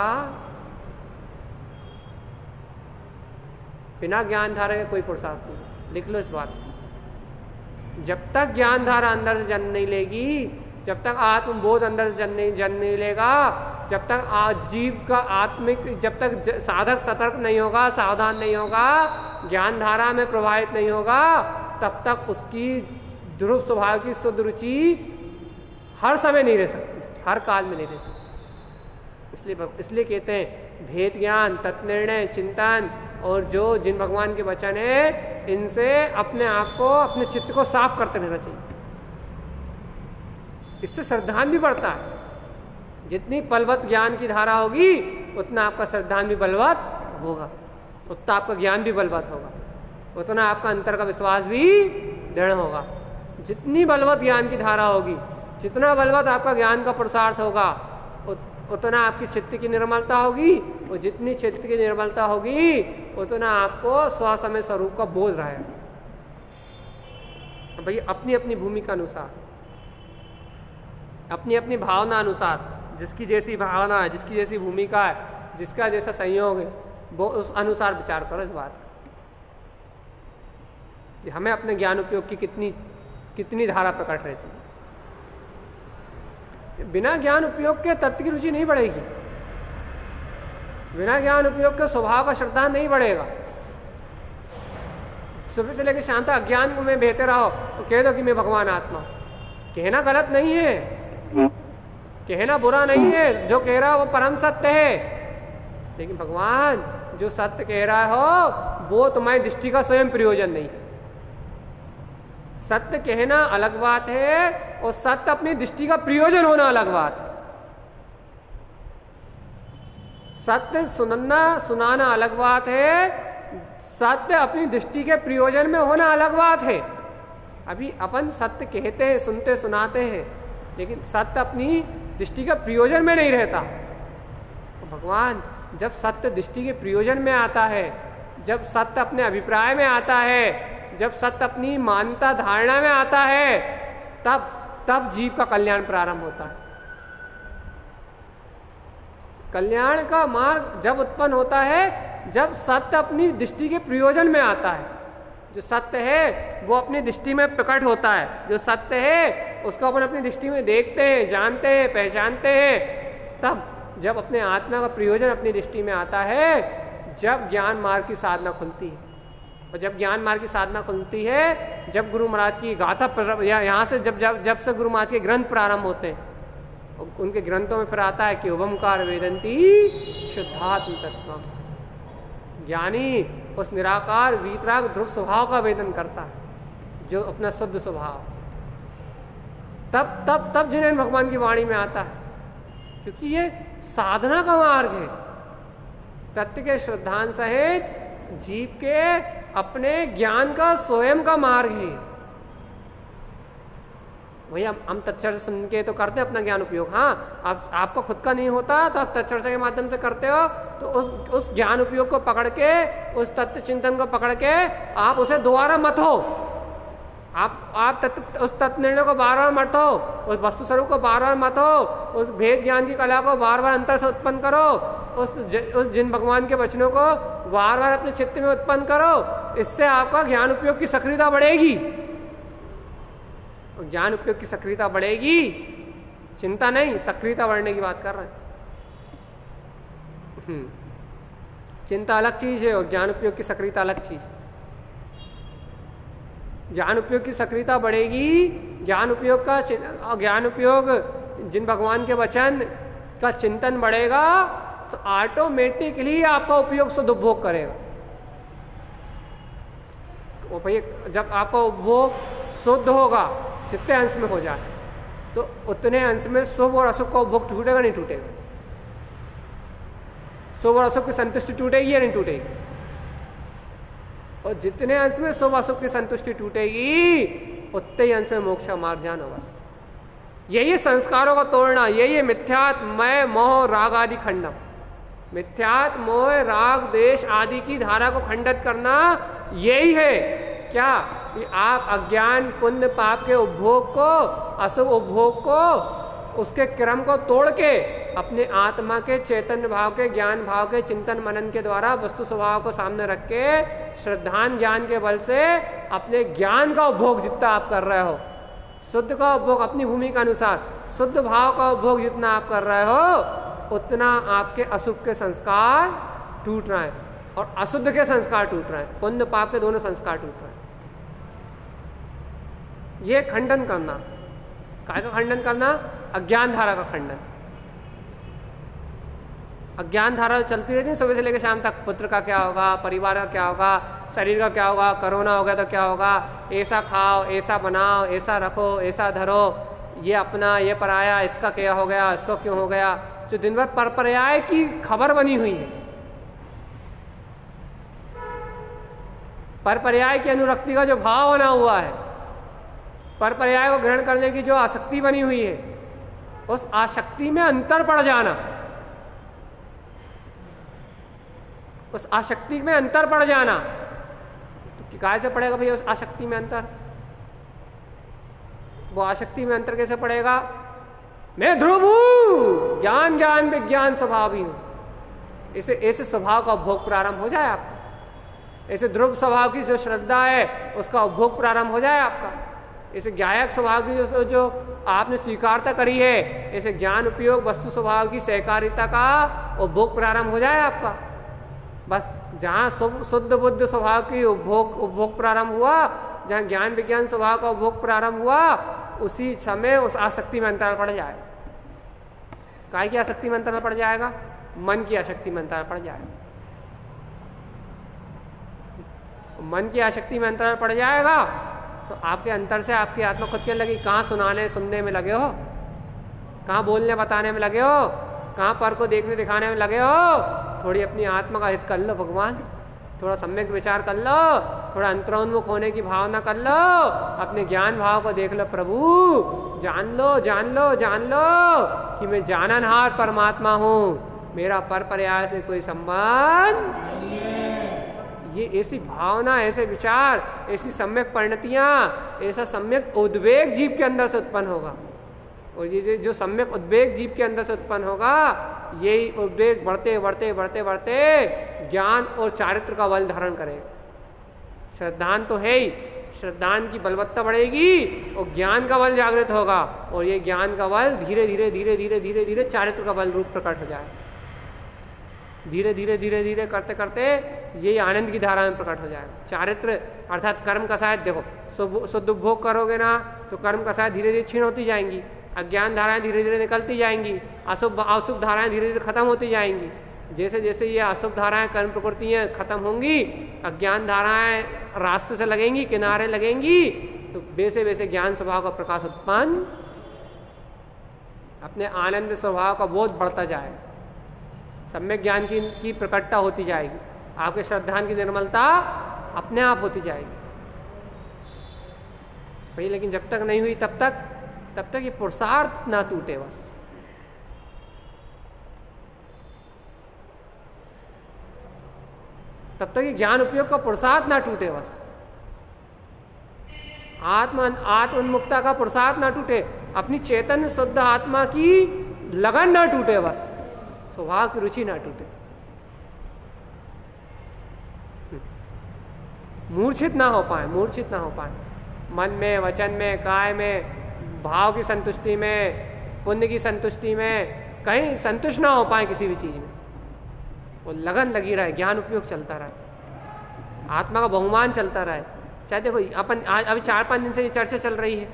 बिना ज्ञान धारा के कोई पुरुषार्थ नहीं। लिख लो इस बात को। जब तक ज्ञान धारा अंदर से जन्म नहीं लेगी, जब तक आत्मबोध अंदर से जन्म नहीं लेगा, जब तक जीव का आत्मिक, जब तक साधक सतर्क नहीं होगा, सावधान नहीं होगा, ज्ञान धारा में प्रभावित नहीं होगा, तब तक उसकी ध्रुव स्वभाव की शुद्ध रुचि हर समय नहीं रह सकती, हर काल में नहीं रह सकती। इसलिए कहते हैं भेद ज्ञान, तत्निर्णय, चिंतन और जिन भगवान के वचन है, इनसे अपने आप को, अपने चित्त को साफ करते रहना चाहिए। इससे श्रद्धान भी बढ़ता है। जितनी बलवत ज्ञान की धारा होगी उतना आपका श्रद्धान भी बलवत होगा, उतना आपका ज्ञान भी बलवत होगा, उतना आपका अंतर का विश्वास भी दृढ़ होगा। जितनी बलवत ज्ञान की धारा होगी, जितना बलवत आपका ज्ञान का पुरुषार्थ होगा, उतना आपकी चित्त की निर्मलता होगी, और जितनी चित्त की निर्मलता होगी उतना आपको स्वसमय स्वरूप का बोध रहेगा। भाई अपनी अपनी भूमिका अनुसार, अपनी अपनी भावना अनुसार, जिसकी जैसी भावना है, जिसकी जैसी भूमिका है, जिसका जैसा संयोग है, वो उस अनुसार विचार करो इस बात का। हमें अपने ज्ञान उपयोग की कितनी धारा प्रकट रहती है। बिना ज्ञान उपयोग के तत्व की रुचि नहीं बढ़ेगी, बिना ज्ञान उपयोग के स्वभाव का श्रद्धा नहीं बढ़ेगा। सुबह से लेकर शाम तक अज्ञान में बहते रहो तो कह दो कि मैं भगवान आत्मा, कहना गलत नहीं है, कहना बुरा नहीं है, जो कह रहा है वो परम सत्य है। लेकिन भगवान जो सत्य कह रहा हो वो तुम्हारी दृष्टि का स्वयं प्रयोजन नहीं है। सत्य कहना अलग बात है और सत्य अपनी दृष्टि का प्रयोजन होना अलग बात है। सत्य सुनाना अलग बात है, सत्य अपनी दृष्टि के प्रयोजन में होना अलग बात है। अभी अपन सत्य कहते हैं, सुनते सुनाते हैं, लेकिन सत्य अपनी दृष्टि का प्रयोजन में नहीं रहता। तो भगवान जब सत्य दृष्टि के प्रयोजन में आता है, जब सत्य अपने अभिप्राय में आता है, जब सत्य अपनी मान्यता धारणा में आता है, तब जीव का कल्याण प्रारंभ होता है। कल्याण का मार्ग जब उत्पन्न होता है जब सत्य अपनी दृष्टि के प्रयोजन में आता है। जो सत्य है वो अपनी दृष्टि में प्रकट होता है, जो सत्य है उसको अपन अपनी दृष्टि में देखते हैं, जानते हैं, पहचानते हैं। तब जब अपने आत्मा का प्रयोजन अपनी दृष्टि में आता है, जब ज्ञान मार्ग की साधना खुलती है। और जब ज्ञान मार्ग की साधना खुलती है, जब गुरु महाराज की गाथा यहाँ से जब से गुरु महाराज के ग्रंथ प्रारंभ होते हैं, उनके ग्रंथों में फिर आता है कि उभमकार वेदंती शुद्धात्म तत्व। ज्ञानी उस निराकार वीतराग ध्रुव स्वभाव का वेदन करता है, जो अपना शुद्ध स्वभाव। तब जिन्हें भगवान की वाणी में आता है, क्योंकि ये साधना का मार्ग है। तत्व के श्रद्धान सहित जीव के अपने ज्ञान का स्वयं का मार्ग है। भैया हम तत्चर्चा सुन के तो करते हैं अपना ज्ञान उपयोग। हाँ, आपको खुद का नहीं होता तो आप तत्चर्चा के माध्यम से करते हो, तो उस ज्ञान उपयोग को पकड़ के, उस तत्व चिंतन को पकड़ के आप उसे दोबारा मत हो। आप उस तत्व निर्णय को बार बार मत हो, उस वस्तु स्वरूप को बार बार मत हो, उस भेद ज्ञान की कला को बार बार अंतर से उत्पन्न करो, उस जिन भगवान के वचनों को बार बार अपने चित्त में उत्पन्न करो। इससे आपका ज्ञान उपयोग की सक्रियता बढ़ेगी। ज्ञान उपयोग की सक्रियता बढ़ेगी, चिंता नहीं, सक्रियता बढ़ने की बात कर रहे हैं। चिंता अलग चीज है और ज्ञान उपयोग की सक्रियता अलग चीज है। ज्ञान उपयोग की सक्रियता बढ़ेगी, ज्ञान उपयोग जिन भगवान के वचन का चिंतन बढ़ेगा तो ऑटोमेटिकली आपका उपयोग शुद्ध उपभोग करेगा। वो भैया जब आपका उपभोग शुद्ध होगा, जितने अंश में हो जाए, तो उतने अंश में शुभ और अशुभ का उपभोग टूटेगा नहीं टूटेगा? शुभ और अशुभ की संतुष्टि टूटेगी या नहीं टूटेगी? और जितने अंश में शुभ अशुभ की संतुष्टि टूटेगी उतने ही अंश में मोक्ष का मार्ग जाना। बस यही संस्कारों का तोड़ना, यही मिथ्यात्व मय मोह राग आदि खंडन। मिथ्यात्व मोह राग देश आदि की धारा को खंडित करना यही है। क्या कि आप अज्ञान पुण्य पाप के उपभोग को, अशुभ उपभोग को, उसके क्रम को तोड़ के अपने आत्मा के चैतन्य भाव के, ज्ञान भाव के चिंतन मनन के द्वारा वस्तु स्वभाव को सामने रख के श्रद्धान ज्ञान के बल से अपने ज्ञान का उपभोग जितना आप कर रहे हो, शुद्ध का उपभोग अपनी भूमि के अनुसार, शुद्ध भाव का उपभोग जितना आप कर रहे हो उतना आपके अशुभ के संस्कार टूट रहे हैं और अशुद्ध के संस्कार टूट रहे हैं, पुण्य पाप के दोनों संस्कार टूट रहे हैं। ये खंडन करना, काय का खंडन करना? अज्ञान धारा का खंडन। अज्ञान धारा चलती रहती है सुबह से लेकर शाम तक। पुत्र का क्या होगा, परिवार का क्या होगा, शरीर का क्या होगा, कोरोना हो गया तो क्या होगा, ऐसा खाओ, ऐसा बनाओ, ऐसा रखो, ऐसा धरो, ये अपना, ये पराया, इसका क्या हो गया, इसको क्यों हो गया, जो दिन भर परपर्याय की खबर बनी हुई है, परपर्याय की अनुरक्ति का जो भाव बना हुआ है, परपर्याय को ग्रहण करने की जो आसक्ति बनी हुई है, उस आसक्ति में अंतर पड़ जाना, उस आसक्ति में अंतर पड़ जाना। तो काय से पड़ेगा भैया उस आसक्ति में अंतर? वो आसक्ति में अंतर कैसे पड़ेगा? मैं ध्रुव हूं, ज्ञान ज्ञान विज्ञान स्वभावी हूं। ऐसे स्वभाव का उपभोग प्रारंभ हो जाए आपका। ऐसे ध्रुव स्वभाव की जो श्रद्धा है उसका उपभोग प्रारंभ हो जाए आपका। ऐसे ज्ञायक स्वभाव की जो आपने स्वीकारता करी है, ऐसे ज्ञान उपयोग वस्तु स्वभाव की सहकारिता का उपभोग प्रारंभ हो जाए आपका। बस जहाँ शुद्ध बुद्ध स्वभाव की उपभोग प्रारंभ हुआ, जहाँ ज्ञान विज्ञान स्वभाव का उपभोग प्रारंभ हुआ, उसी समय उस आसक्ति में अंतराल पड़ जाए। काय की आसक्ति में अंतराल पड़ जाएगा? मन की आसक्ति में अंतराल पड़ जाएगा। मन की आसक्ति में अंतराल पड़ जाएगा तो आपके अंतर से आपकी आत्मा खुद के लगी। कहाँ सुनने में लगे हो, कहाँ बोलने बताने में लगे हो, कहाँ पर को देखने दिखाने में लगे हो। थोड़ी अपनी आत्मा का हित कर लो भगवान, थोड़ा सम्यक विचार कर लो, थोड़ा अंतरोन्मुख होने की भावना कर लो, अपने ज्ञान भाव को देख लो। प्रभु जान लो जान लो जान लो कि मैं जाननहार परमात्मा हूँ, मेरा परपर्याय से कोई संबंध नहीं है। ये ऐसी भावना, ऐसे विचार, ऐसी सम्यक परिणतियाँ, ऐसा सम्यक उद्वेग जीव के अंदर से उत्पन्न होगा। और ये जो सम्यक उद्वेग जीव के अंदर से उत्पन्न होगा, यही उद्वेग बढ़ते बढ़ते बढ़ते बढ़ते ज्ञान और चारित्र का बल धारण करेगा। श्रद्धान तो है ही, श्रद्धान की बलवत्ता बढ़ेगी और ज्ञान का बल जागृत होगा, और ये ज्ञान का बल धीरे धीरे धीरे धीरे धीरे धीरे चारित्र का बल रूप प्रकट हो जाए। धीरे धीरे धीरे धीरे करते करते यही आनंद की धारा में प्रकट हो जाएगा। चारित्र अर्थात कर्म का शायद देखो, शुद्ध उपभोग करोगे ना तो कर्म का शायद धीरे धीरे क्षीण होती जाएंगी, अज्ञान धाराएं धीरे धीरे निकलती जाएंगी, अशुभ धाराएं धीरे धीरे खत्म होती जाएंगी। जैसे जैसे ये अशुभ धाराएं कर्म प्रकृतियाँ खत्म होंगी, अज्ञान धाराएं रास्ते से लगेंगी, किनारे लगेंगी, तो वैसे वैसे ज्ञान स्वभाव का प्रकाश उत्पन्न, अपने आनंद स्वभाव का बोध बढ़ता जाएगा, सम्यक ज्ञान की प्रकटता होती जाएगी, आपके श्रद्धान की निर्मलता अपने आप होती जाएगी भाई। लेकिन जब तक नहीं हुई तब तक ये पुरुषार्थ ना टूटे। बस तब तक ये ज्ञान उपयोग का पुरुषार्थ ना टूटे। बस आत्म उन्मुक्ता का पुरुषार्थ ना टूटे, अपनी चेतन शुद्ध आत्मा की लगन ना टूटे, बस स्वभाव की रुचि ना टूटे, मूर्छित ना हो पाए मन में, वचन में, काय में, भाव की संतुष्टि में, पुण्य की संतुष्टि में कहीं संतुष्ट ना हो पाए किसी भी चीज में। वो लगन लगी रहे, ज्ञान उपयोग चलता रहे, आत्मा का बहुमान चलता रहे, चाहे देखो अपन अभी 4-5 दिन से ये चर्चा चल रही है,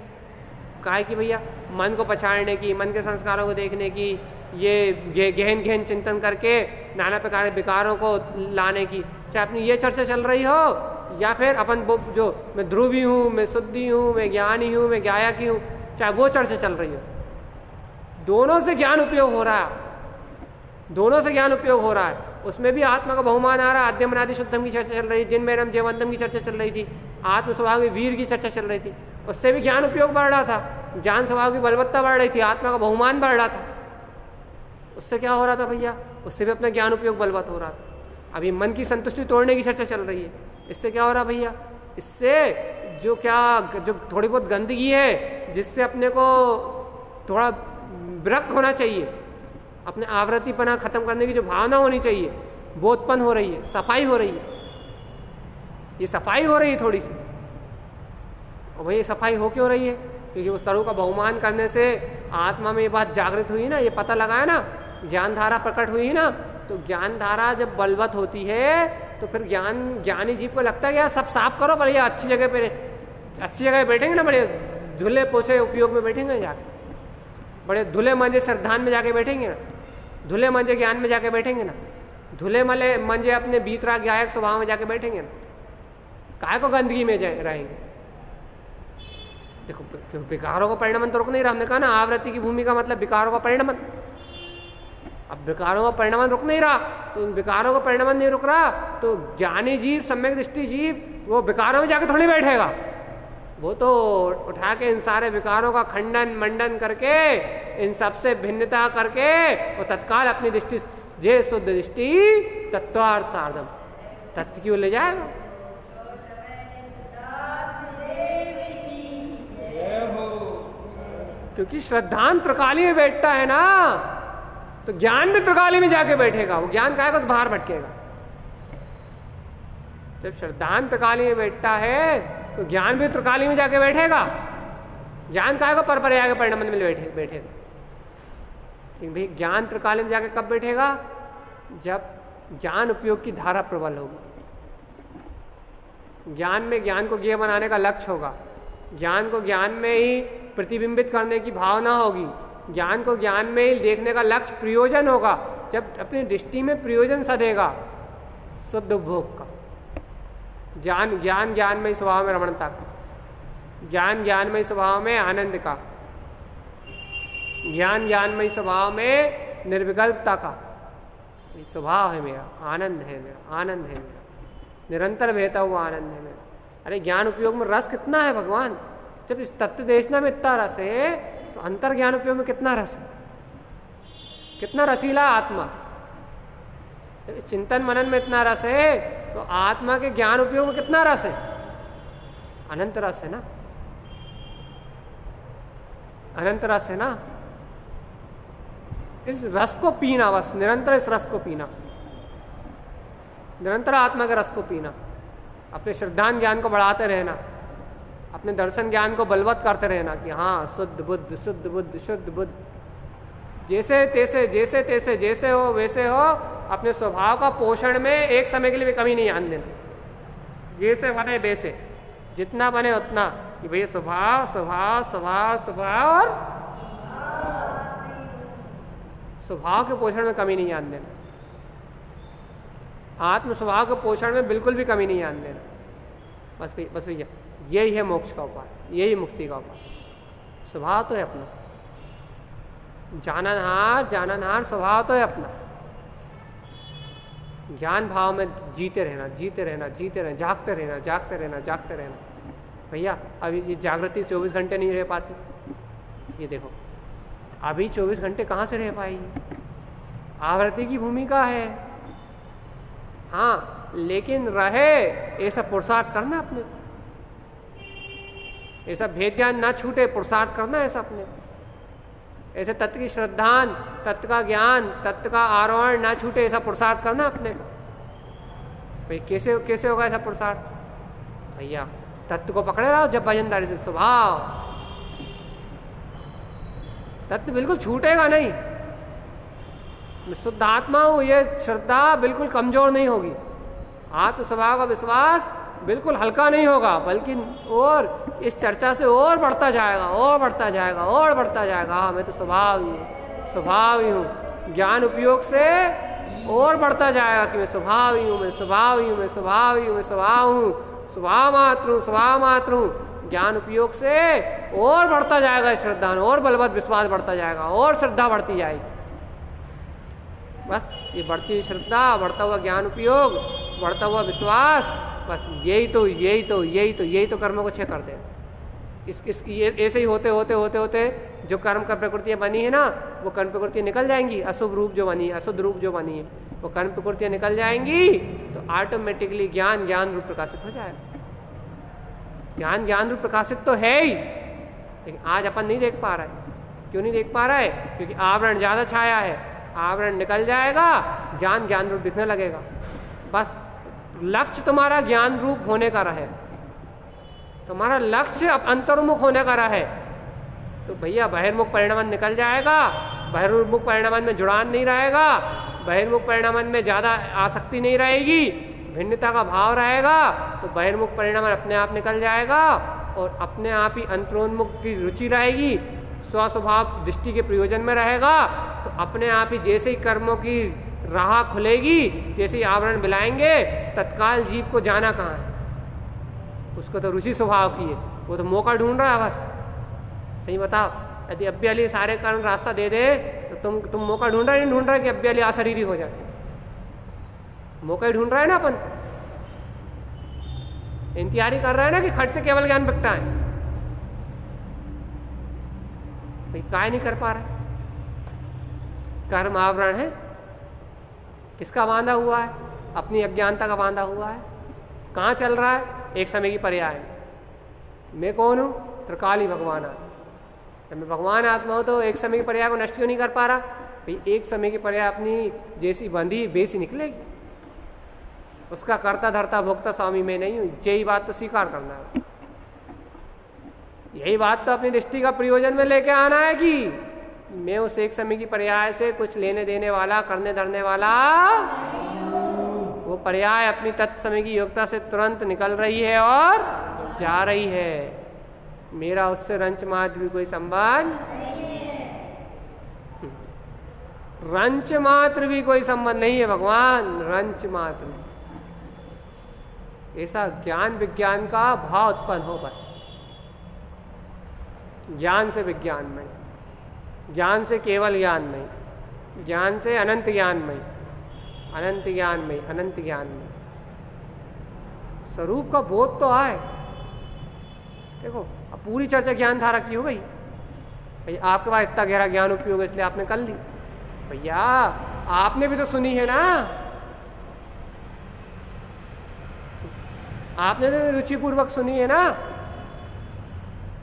कहा है कि भैया मन को पछाड़ने की, मन के संस्कारों को देखने की, ये गहन गहन चिंतन करके नाना प्रकार के विकारों को लाने की, चाहे अपनी ये चर्चा चल रही हो या फिर अपन वो जो मैं ध्रुवी हूँ, मैं शुद्धि हूँ, मैं ज्ञानी हूँ, मैं ज्ञायकी हूँ, चाहे वो चर्चा चल रही हो, दोनों से ज्ञान उपयोग हो रहा है, दोनों से ज्ञान उपयोग हो रहा है। उसमें भी आत्मा का बहुमान आ रहा है, आद्यम अनादि शुद्धम की चर्चा चल रही थी, जिनमें रम जयवंतम की चर्चा चल रही थी, आत्म स्वभाव की वीर की चर्चा चल रही थी, उससे भी ज्ञान उपयोग बढ़ रहा था, ज्ञान स्वभाव की बलवत्ता बढ़ रही थी, आत्मा का बहुमान बढ़ रहा था। उससे क्या हो रहा था भैया? उससे भी अपना ज्ञान उपयोग बलवत्त हो रहा था। अभी मन की संतुष्टि तोड़ने की चर्चा चल रही है, इससे क्या हो रहा भैया? इससे जो थोड़ी बहुत गंदगी है, जिससे अपने को थोड़ा विरक्त होना चाहिए, अपने आवृत्तिपना खत्म करने की जो भावना होनी चाहिए वो उत्पन्न हो रही है, सफाई हो रही है, ये सफाई हो रही है थोड़ी सी। और भाई ये सफाई हो क्यों रही है? क्योंकि उस तरह का बहुमान करने से आत्मा में ये बात जागृत हुई ना, ये पता लगाया ना, ज्ञान धारा प्रकट हुई ना, तो ज्ञान धारा जब बलवत होती है तो फिर ज्ञानी जीव को लगता है कि यार सब साफ करो, बढ़िया अच्छी जगह बैठेंगे ना, बड़े धुले पोछे उपयोग में बैठेंगे जाके, बड़े धुले मंजे श्रद्धान में जाके बैठेंगे ना, धुले मंजे ज्ञान में जाके बैठेंगे ना, धुले मंजे अपने भीतरा गायक स्वभाव में जाके बैठेंगे ना, काय को गंदगी में रहेंगे। देखो विकारों का परिणमन तो रुक नहीं रहा, हमने कहा ना आवृत्ति की भूमिका मतलब विकारों का परिणमन। अब विकारों का परिणमन रुक नहीं रहा, तो विकारों का परिणमन नहीं रुक रहा तो ज्ञानी जीव, सम्यक दृष्टि जीव वो विकारों में जाके थोड़ी बैठेगा, वो तो उठा के इन सारे विकारों का खंडन मंडन करके, इन सबसे भिन्नता करके वो तत्काल अपनी दृष्टि जे शुद्ध दृष्टि तत्वार्थ साधम तत्व की ओर ले जाएगा। क्योंकि श्रद्धांत त्रिकाली में बैठता है ना, तो ज्ञान भी त्रिकाली में जाके बैठेगा, वो ज्ञान का बाहर भटकेगा। जब श्रद्धांत त्रिकाली में बैठता है तो ज्ञान भी त्रिकाली में जाके बैठेगा, ज्ञान काय को पर आगे परिणमन में बैठेगा। लेकिन भाई ज्ञान त्रिकाली में जाके कब बैठेगा? जब ज्ञान उपयोग की धारा प्रबल होगी, ज्ञान में ज्ञान को ज्ञेय बनाने का लक्ष्य होगा, ज्ञान को ज्ञान में ही प्रतिबिंबित करने की भावना होगी, ज्ञान को ज्ञान में ही देखने का लक्ष्य प्रयोजन होगा। जब अपनी दृष्टि में प्रयोजन सदेगा शुद्ध उपभोग का, ज्ञान में स्वभाव में रमणता का, ज्ञान में स्वभाव में आनंद का, ज्ञान में स्वभाव में निर्विकल्पता का, स्वभाव है मेरा, आनंद है मेरा, आनंद है मेरा, निरंतर बहता हुआ आनंद है मेरा। अरे ज्ञान उपयोग में रस कितना है भगवान? जब इस तत्व देशना में इतना रस है तो अंतर ज्ञान उपयोग में कितना रस है, कितना रसीला आत्मा। चिंतन मनन में इतना रस है तो आत्मा के ज्ञान उपयोग में कितना रस है? अनंत रस है ना, अनंत रस है ना। इस रस को पीना, बस निरंतर इस रस को पीना, निरंतर आत्मा के रस को पीना, अपने श्रद्धान ज्ञान को बढ़ाते रहना, अपने दर्शन ज्ञान को बलवत करते रहना कि हाँ शुद्ध बुद्ध, शुद्ध बुद्ध, शुद्ध बुद्ध, जैसे तैसे, जैसे तैसे, जैसे हो वैसे हो, अपने स्वभाव का पोषण में एक समय के लिए भी कमी नहीं आने देना, जैसे बने वैसे, जितना बने उतना, कि भैया स्वभाव स्वभाव स्वभाव स्वभाव और स्वभाव के पोषण में कमी नहीं आने देना, आत्म स्वभाव के पोषण में बिल्कुल भी कमी नहीं आने देना। बस भैया यही है मोक्ष का उपाय, यही मुक्ति का उपाय। स्वभाव तो है अपना, जाननहार स्वभाव तो है अपना, ज्ञान भाव में जीते रहना, जागते रहना। भैया अभी ये जागृति 24 घंटे नहीं रह पाती, ये देखो अभी 24 घंटे कहाँ से रह पाएगी? आवृत्ति की भूमिका है, हाँ, लेकिन रहे ऐसा पुरुषार्थ करना अपने को, ऐसा भेद ज्ञान ना छूटे, पुरुषार्थ करना ऐसा अपने को, ऐसे तत्व की श्रद्धान, तत्व का ज्ञान, तत्व का आरोहण ना छूटे, ऐसा पुरुषार्थ करना अपने को। भाई कैसे होगा ऐसा पुरुषार्थ? भैया तत्व को पकड़े रहो जब भजनदारी से, स्वभाव तत्व बिल्कुल छूटेगा नहीं। मैं शुद्ध आत्मा हूं, ये श्रद्धा बिल्कुल कमजोर नहीं होगी, आत्म स्वभाव का विश्वास बिल्कुल हल्का नहीं होगा, बल्कि और इस चर्चा से और बढ़ता जाएगा, और बढ़ता जाएगा, और बढ़ता जाएगा। हाँ, मैं तो स्वभाव ही हूँ, स्वभाव ही हूँ। ज्ञान उपयोग से और बढ़ता जाएगा कि मैं स्वभाव ही हूँ, मैं स्वभाव ही हूँ, मैं स्वभाव ही हूँ, मैं स्वभाव हूँ, स्वभाव मात्र हूँ, स्वभाव मात्र हूँ। ज्ञान उपयोग से और बढ़ता जाएगा श्रद्धा, और बलवत विश्वास बढ़ता जाएगा, और श्रद्धा बढ़ती जाएगी। बस ये बढ़ती हुई श्रद्धा, बढ़ता हुआ ज्ञान उपयोग, बढ़ता हुआ विश्वास, बस यही तो कर्मों को क्षय कर दे। ये ऐसे ही होते होते होते होते जो कर्म का प्रकृतियाँ बनी है ना, वो कर्म प्रकृतियाँ निकल जाएंगी। अशुभ रूप जो बनी है, अशुद्ध रूप जो बनी है, वो कर्म प्रकृतियाँ निकल जाएंगी, तो ऑटोमेटिकली ज्ञान ज्ञान रूप प्रकाशित हो जाएगा। ज्ञान ज्ञान रूप प्रकाशित तो है ही, लेकिन आज अपन नहीं देख पा रहा है। क्यों नहीं देख पा रहा है? क्योंकि आवरण ज़्यादा छाया है। आवरण निकल जाएगा, ज्ञान ज्ञान रूप दिखने लगेगा। बस लक्ष्य तुम्हारा ज्ञान रूप होने का रहे, तुम्हारा लक्ष्य अब अंतर्मुख होने का रहे, तो भैया बहिर्मुख परिणाम निकल जाएगा। बहिर्मुख परिणाम में जुड़ान नहीं रहेगा, बहिर्मुख परिणाम में ज़्यादा आसक्ति नहीं रहेगी, भिन्नता का भाव रहेगा, तो बहिर्मुख परिणाम अपने आप निकल जाएगा और अपने आप ही अंतरोन्मुख की रुचि रहेगी, स्वस्वभाव दृष्टि के प्रयोजन में रहेगा। तो अपने आप ही जैसे ही कर्मों की राह खुलेगी, जैसे ही आवरण मिलाएंगे, तत्काल जीव को जाना कहाँ है? उसको तो रुचि स्वभाव की है, वो तो मौका ढूंढ रहा है बस। सही बताओ, यदि अब्बे अली सारे कारण रास्ता दे दे तो तुम मौका ढूंढ रहा है, नहीं ढूंढ रहा है कि अब्बे अली अशरीरी हो जाए? मौका ही ढूंढ रहा है ना अपन, इंतजारी कर रहा है ना कि खट से केवल ज्ञान बिकता है। भाई काय नहीं कर पा रहा है? कर्म आवरण है, किसका बांधा हुआ है? अपनी अज्ञानता का बांधा हुआ है। कहाँ चल रहा है? एक समय की पर्याय। मैं कौन हूँ? त्रिकाली भगवान आत्मा। जब मैं भगवान आत्मा हूँ तो एक समय की पर्याय को नष्ट क्यों नहीं कर पा रहा? भाई एक समय की पर्याय अपनी जैसी बंधी बेसी निकलेगी, उसका कर्ता धर्ता भोक्ता स्वामी मैं नहीं हूँ। यही बात तो स्वीकार करना है, यही बात तो अपनी दृष्टि का प्रयोजन में लेके आना है कि मैं उस एक समय की पर्याय से कुछ लेने देने वाला, करने धरने वाला, वो पर्याय अपनी तत्समय की योग्यता से तुरंत निकल रही है और जा रही है। मेरा उससे रंच मात्र भी कोई संबंध, रंच मात्र भी कोई संबंध नहीं है भगवान, रंच मात्र। ऐसा ज्ञान विज्ञान का भाव उत्पन्न हो, बस ज्ञान से विज्ञान में, ज्ञान से केवल ज्ञान में, ज्ञान से अनंत ज्ञान में, अनंत ज्ञान में, अनंत ज्ञान में स्वरूप का बोध तो आए। देखो अब पूरी चर्चा ज्ञान धारा की हो गई। भैया आपके पास इतना गहरा ज्ञान उपयोग है इसलिए आपने कर ली। भैया आपने भी तो सुनी है ना, आपने तो रुचिपूर्वक सुनी है ना,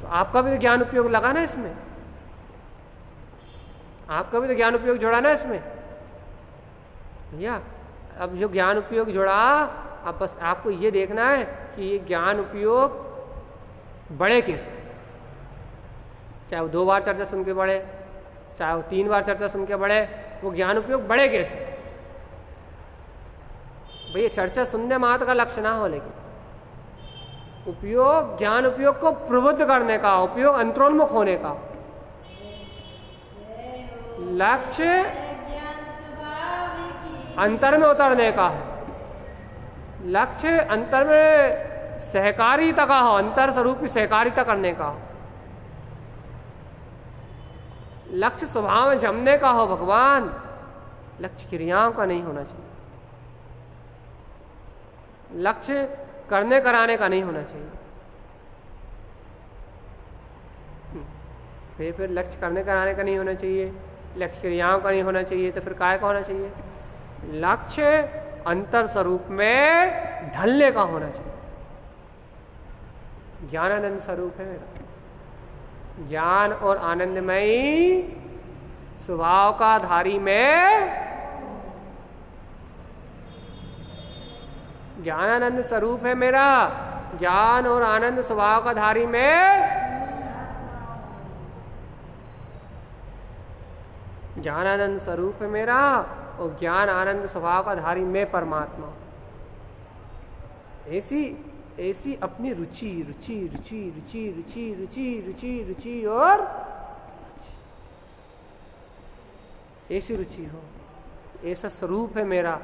तो आपका भी तो ज्ञान उपयोग लगा ना इसमें, आपका भी तो ज्ञान उपयोग जुड़ा ना इसमें। भैया अब जो ज्ञान उपयोग जुड़ा, अब बस आपको ये देखना है कि ये ज्ञान उपयोग बढ़े कैसे। चाहे वो 2 बार चर्चा सुन के बढ़े, चाहे वो 3 बार चर्चा सुन के बढ़े, वो ज्ञान उपयोग बढ़े कैसे? भैया चर्चा सुनने मात्र का लक्ष्य ना हो, लेकिन उपयोग, ज्ञान उपयोग को प्रबुद्ध करने का, उपयोग अंतरोन्मुख होने का लक्ष्य अंतर में उतरने का है। लक्ष्य अंतर में सहकारिता का हो, अंतर स्वरूप की सहकारिता करने का। लक्ष्य स्वभाव में जमने का हो भगवान, लक्ष्य क्रियाओं का नहीं होना चाहिए, लक्ष्य करने कराने का नहीं होना चाहिए। फिर लक्ष्य करने कराने का नहीं होना चाहिए, लक्ष्य क्रियाओं का नहीं होना चाहिए, तो फिर काय का होना चाहिए? लक्ष्य अंतर स्वरूप में ढलने का होना चाहिए। ज्ञानानंद स्वरूप है मेरा, ज्ञान और आनंदमयी स्वभाव का धारी में, ज्ञानानंद स्वरूप है मेरा, ज्ञान और आनंद स्वभाव का धारी में, ज्ञानानंद स्वरूप है मेरा और ज्ञान आनंद स्वभाव का धारी में परमात्मा। ऐसी ऐसी अपनी रुचि रुचि रुचि रुचि रुचि रुचि रुचि रुचि और ऐसी रुचि हो, ऐसा स्वरूप है मेरा,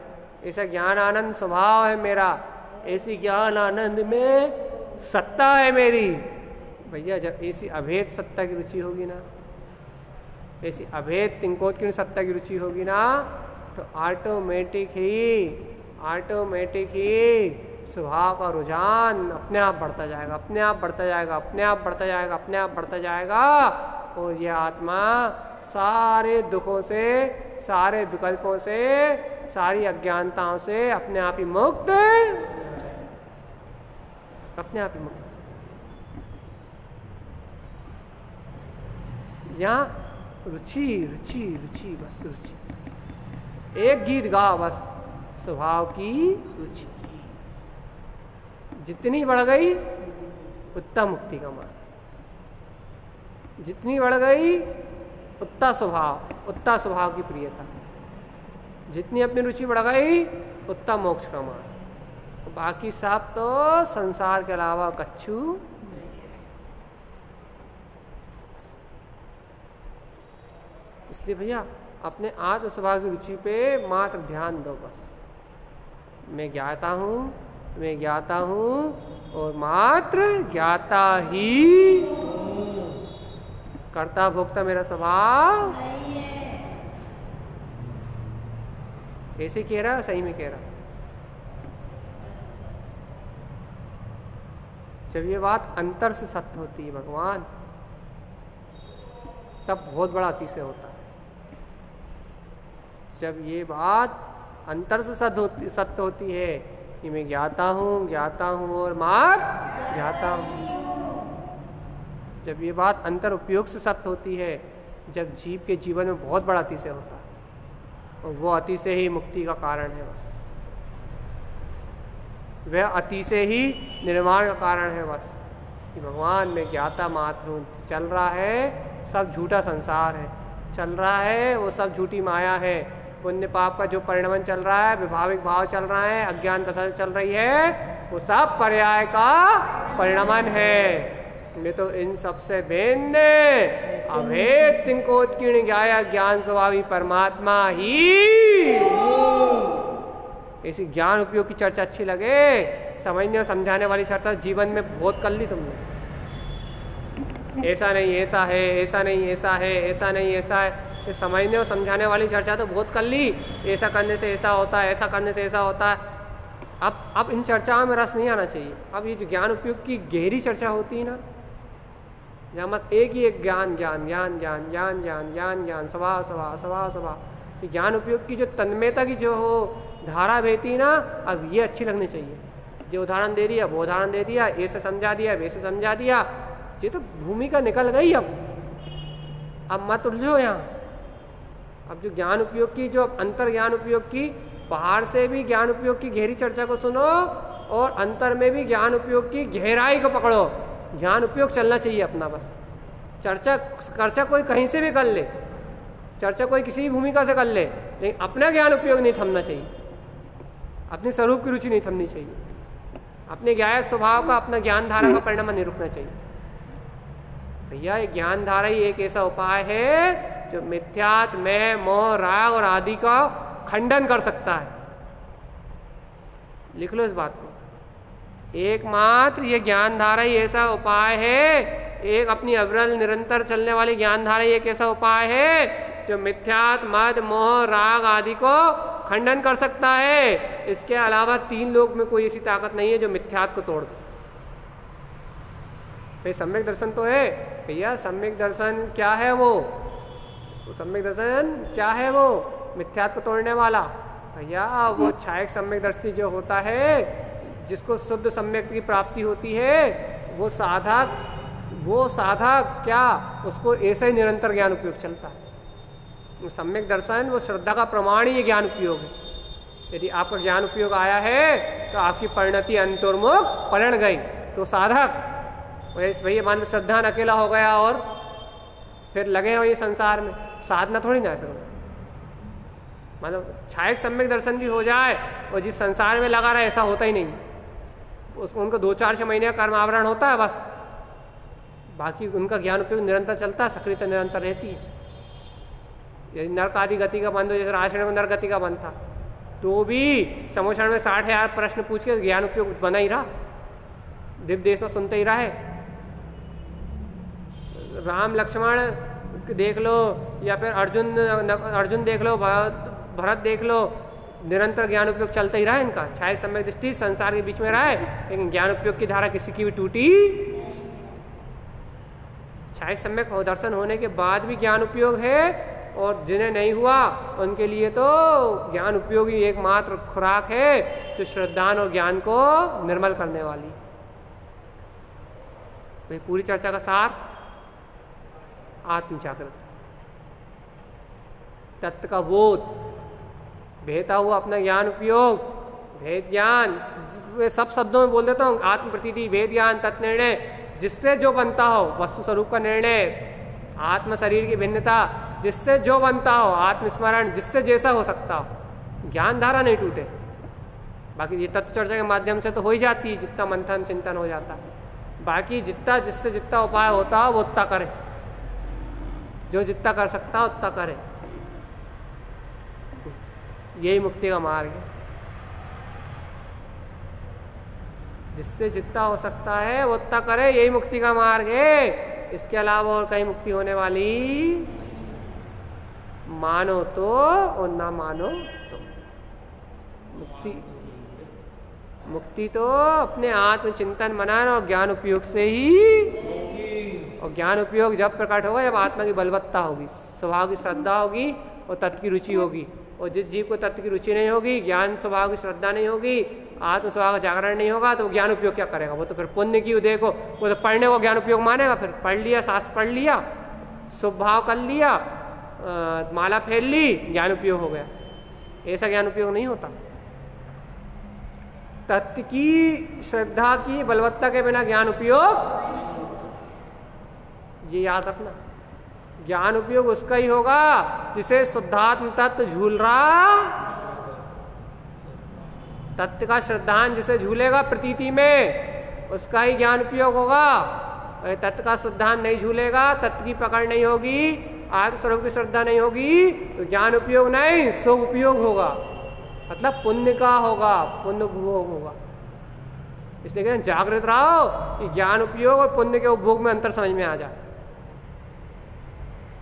ऐसा ज्ञान आनंद स्वभाव है मेरा, ऐसी ज्ञान आनंद में सत्ता है मेरी। भैया जब ऐसी अभेद सत्ता की रुचि होगी ना, ऐसी अभेद तिंकोत्कीर्ण सत्ता की रुचि होगी ना, तो ऑटोमेटिक ही स्वभाव का रुझान अपने आप बढ़ता जाएगा, अपने आप बढ़ता जाएगा, अपने आप बढ़ता जाएगा, अपने आप बढ़ता जाएगा। और यह आत्मा सारे दुखों से, सारे विकल्पों से, सारी अज्ञानताओं से अपने आप ही मुक्त, अपने आप ही मुक्त। यहाँ रुचि रुचि रुचि, बस रुचि, एक गीत गा बस, स्वभाव की रुचि जितनी बढ़ गई उतना मुक्ति का मार्ग, जितनी बढ़ गई उतना स्वभाव की प्रियता, जितनी अपनी रुचि बढ़ गई उतना मोक्ष का मार्ग। बाकी सब तो संसार के अलावा कच्छू नहीं है। इसलिए भैया अपने आत्म स्वभाव की रुचि पे मात्र ध्यान दो बस। मैं ज्ञाता हूँ, मैं ज्ञाता हूँ और मात्र ज्ञाता ही, कर्ता भोक्ता मेरा स्वभाव ऐसे कह रहा, सही में कह रहा। जब ये बात अंतर से सत्य होती है भगवान, तब बहुत बड़ा अतिशय होता है। जब ये बात अंतर से सत्य होती है कि मैं ज्ञाता हूँ और मात्र ज्ञाता हूँ, जब ये बात अंतर उपयोग से सत्य होती है, जब जीव के जीवन में बहुत बड़ा अतिशय होता है, और वो अतिशय ही मुक्ति का कारण है बस, वह अतिशय ही निर्माण का कारण है बस। कि भगवान मैं ज्ञाता मात्र हूँ, चल रहा है सब झूठा संसार है, चल रहा है वो सब झूठी माया है, पुण्य पाप का जो परिणमन चल रहा है, विभाविक भाव चल रहा है, अज्ञान दशा चल रही है, वो सब पर्याय का परिणमन है। मैं तो इन सबसे भिन्न अभेद तिंकोत्कीर्ण ज्ञाया ज्ञान स्वभावी परमात्मा ही। ऐसी ज्ञान उपयोग की चर्चा अच्छी लगे, समझने और समझाने वाली चर्चा जीवन में बहुत कर ली तुमने। ऐसा नहीं ऐसा है, ऐसा नहीं ऐसा है, ऐसा नहीं ऐसा है, ये समझने और समझाने वाली चर्चा तो बहुत कर ली। ऐसा करने से ऐसा होता है, ऐसा करने से ऐसा होता है। अब इन चर्चाओं में रस नहीं आना चाहिए। अब ये जो ज्ञान उपयोग की गहरी चर्चा होती है ना, जहाँ मत एक ही एक ज्ञान ज्ञान ज्ञान ज्ञान ज्ञान ज्ञान ज्ञान ज्ञान स्वभाव स्वभाव स्वभाव स्वभाव, ज्ञान उपयोग की जो तन्मयता की जो हो धारा बहती ना, अब ये अच्छी लगनी चाहिए। जो उदाहरण दे दिया वो उदाहरण दे दिया, ऐसे समझा दिया वैसे समझा दिया, ये तो भूमिका निकल गई। अब मत उलझो यहाँ। अब जो ज्ञान उपयोग की, जो अंतर ज्ञान उपयोग की, बाहर से भी ज्ञान उपयोग की गहरी चर्चा को सुनो और अंतर में भी ज्ञान उपयोग की गहराई को पकड़ो। ज्ञान उपयोग चलना चाहिए अपना बस। चर्चा कोई कहीं से भी कर ले, चर्चा कोई किसी भी भूमिका से कर ले, लेकिन अपना ज्ञान उपयोग नहीं थमना चाहिए, अपने स्वरूप की रुचि नहीं थमनी चाहिए, अपने ज्ञायक स्वभाव का, अपना ज्ञान धारा का परिणाम नहीं रुकना चाहिए। भैया ये ज्ञान धारा ही एक ऐसा उपाय है जो मिथ्यात्व, मैं, मोह, राग और आदि का खंडन कर सकता है। लिख लो इस बात को। एकमात्र ये ज्ञान धारा ही ऐसा उपाय है, एक अपनी अविरल निरंतर चलने वाली ज्ञान धारा ही एक ऐसा उपाय है जो मिथ्यात्व, मद, मोह, राग आदि को खंडन कर सकता है। इसके अलावा तीन लोक में कोई ऐसी ताकत नहीं है जो मिथ्यात्व को तोड़ दे। भाई सम्यक दर्शन तो है भैया, सम्यक दर्शन क्या है? वो सम्यक दर्शन क्या है? वो मिथ्यात्व को तोड़ने वाला। भैया वो छायक सम्यक दृष्टि जो होता है, जिसको शुद्ध सम्यक की प्राप्ति होती है, वो साधक क्या, उसको ऐसे ही निरंतर ज्ञान उपयोग चलता है। सम्यक दर्शन वो श्रद्धा का प्रमाण ही ज्ञान उपयोग है। यदि आपका ज्ञान उपयोग आया है तो आपकी परिणति अंतर्मुख पलट गई, तो साधक भैया मान लो श्रद्धा अकेला हो गया और फिर लगे हो ये संसार में, साधना थोड़ी ना है। फिर मतलब छायक सम्यक दर्शन भी हो जाए और जिस संसार में लगा रहा है, ऐसा होता ही नहीं। उनको 2-4-6 महीने का कर्म आवरण होता है बस, बाकी उनका ज्ञान उपयोग निरंतर चलता है, सक्रियता निरंतर रहती है। यदि नरक आदि गति का बंद हो, जैसे राशि को नरक गति का बंद था, तो भी समोषण में 60,000 प्रश्न पूछ के ज्ञान उपयोग बना ही रहा, दिव्य देश में सुनते ही रहा है। राम लक्ष्मण देख लो या फिर अर्जुन देख लो, भरत देख लो, निरंतर ज्ञान उपयोग चलता ही रहा है इनका। छाया सम्यक दृष्टि संसार के बीच में रहा है, लेकिन ज्ञान उपयोग की धारा किसी की भी टूटी। छाया सम्यक दर्शन होने के बाद भी ज्ञान उपयोग है, और जिन्हें नहीं हुआ उनके लिए तो ज्ञान उपयोग ही एकमात्र खुराक है जो श्रद्धान और ज्ञान को निर्मल करने वाली। भाई पूरी चर्चा का सार आत्म जागृत, तत्व का बोध, भेदा हुआ अपना ज्ञान उपयोग, भेद ज्ञान, वे सब शब्दों में बोल देता हूँ, आत्म प्रतीति, भेद ज्ञान, तत्व निर्णय, जिससे जो बनता हो वस्तु स्वरूप का निर्णय, आत्म शरीर की भिन्नता, जिससे जो बनता हो, आत्मस्मरण, जिससे जैसा हो सकता हो, ज्ञान धारा नहीं टूटे। बाकी ये तत्व चर्चा के माध्यम से तो हो ही जाती है, जितना मंथन चिंतन हो जाता है। बाकी जितना जिससे जितना उपाय होता हो वो उतना करे, जो जितना कर सकता हो उतना करे, यही मुक्ति का मार्ग है। जिससे जितना हो सकता है वो उतना करे, यही मुक्ति का मार्ग है। इसके अलावा और कहीं मुक्ति होने वाली, मानो तो और ना मानो तो। मुक्ति तो अपने आत्मचिंतन मनन और ज्ञान उपयोग से ही, और ज्ञान उपयोग जब प्रकट होगा जब आत्मा की बलवत्ता होगी, स्वभाव की श्रद्धा होगी और तत्व की रुचि होगी। और जिस जीव को तत्व की रुचि नहीं होगी, ज्ञान स्वभाव की श्रद्धा नहीं होगी, आत्म स्वभाव का जागरण नहीं होगा, तो ज्ञान उपयोग क्या करेगा? वो तो फिर पुण्य की देखो, वो तो पढ़ने को ज्ञान उपयोग मानेगा। फिर पढ़ लिया, शास्त्र पढ़ लिया, शुभ भाव कर लिया, माला फेर ली, ज्ञान उपयोग हो गया। ऐसा ज्ञान उपयोग नहीं होता। तत्व की श्रद्धा की बलवत्ता के बिना ज्ञान उपयोग, ये याद रखना, ज्ञान उपयोग उसका ही होगा जिसे शुद्धात्म तत्व झूल रहा, तत्व का श्रद्धान जिसे झूलेगा प्रतीति में, उसका ही ज्ञान उपयोग होगा। तत्व का श्रद्धान नहीं झूलेगा, तत्व की पकड़ नहीं होगी, आत्म स्वरूप की श्रद्धा नहीं होगी, तो ज्ञान उपयोग नहीं, शुभ उपयोग होगा, मतलब पुण्य का होगा, पुण्य उपभोग होगा। इसलिए कहते हैं जागृत रहो कि ज्ञान उपयोग और पुण्य के उपभोग में अंतर समझ में आ जाए।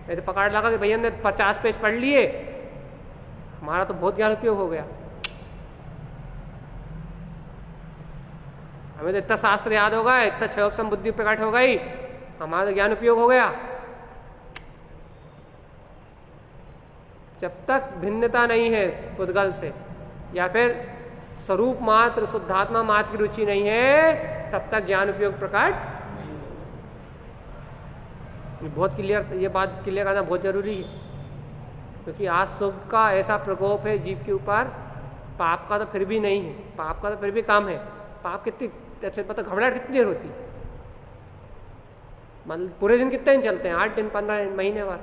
तो पकड़ लगा कि भैया हमने 50 पेज पढ़ लिए, हमारा तो बहुत ज्ञान उपयोग हो गया, हमें तो इतना शास्त्र याद हो गया, इतना क्षय बुद्धि प्रकट हो गई, हमारा तो ज्ञान उपयोग हो गया। जब तक भिन्नता नहीं है पुद्गल से, या फिर स्वरूप मात्र शुद्धात्मा मात्र की रुचि नहीं है, तब तक ज्ञान उपयोग प्रकट। बहुत क्लियर, ये बात क्लियर करना बहुत जरूरी है, क्योंकि आज शुभ का ऐसा प्रकोप है जीव के ऊपर, पाप का तो फिर भी नहीं है, पाप का तो फिर भी काम है। पाप कितनी अच्छा पता, घबराहट कितनी देर होती, मतलब पूरे दिन कितने दिन चलते हैं, 8 दिन 15 दिन महीने भर,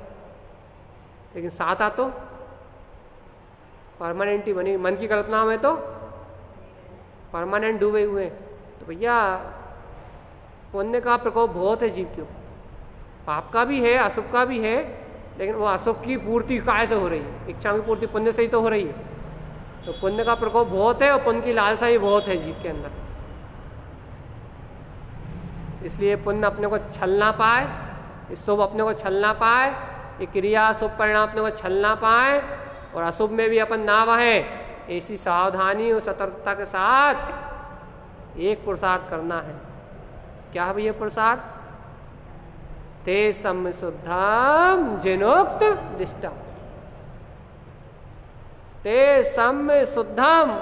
लेकिन साथ आ तो परमानेंट ही बनी, मन की कल्पना में तो परमानेंट डूबे हुए। तो भैया पुण्य का प्रकोप बहुत है जीव के ऊपर, पाप का भी है, अशुभ का भी है, लेकिन वो अशुभ की पूर्ति काय से हो रही है? इच्छा की पूर्ति पुण्य से ही तो हो रही है। तो पुण्य का प्रकोप बहुत है और पुण्य की लालसा भी बहुत है जीव के अंदर। इसलिए पुण्य अपने को छल ना पाए, शुभ अपने को छल ना पाए, ये क्रिया शुभ परिणाम अपने को छल ना पाए, और अशुभ में भी अपन ना बहें, ऐसी सावधानी और सतर्कता के साथ एक पुरुषार्थ करना है। क्या है भैया पुरुषार्थ? ते सम्यशुद्धम जिनोक्त दिष्टम, ते सम्यशुद्धम,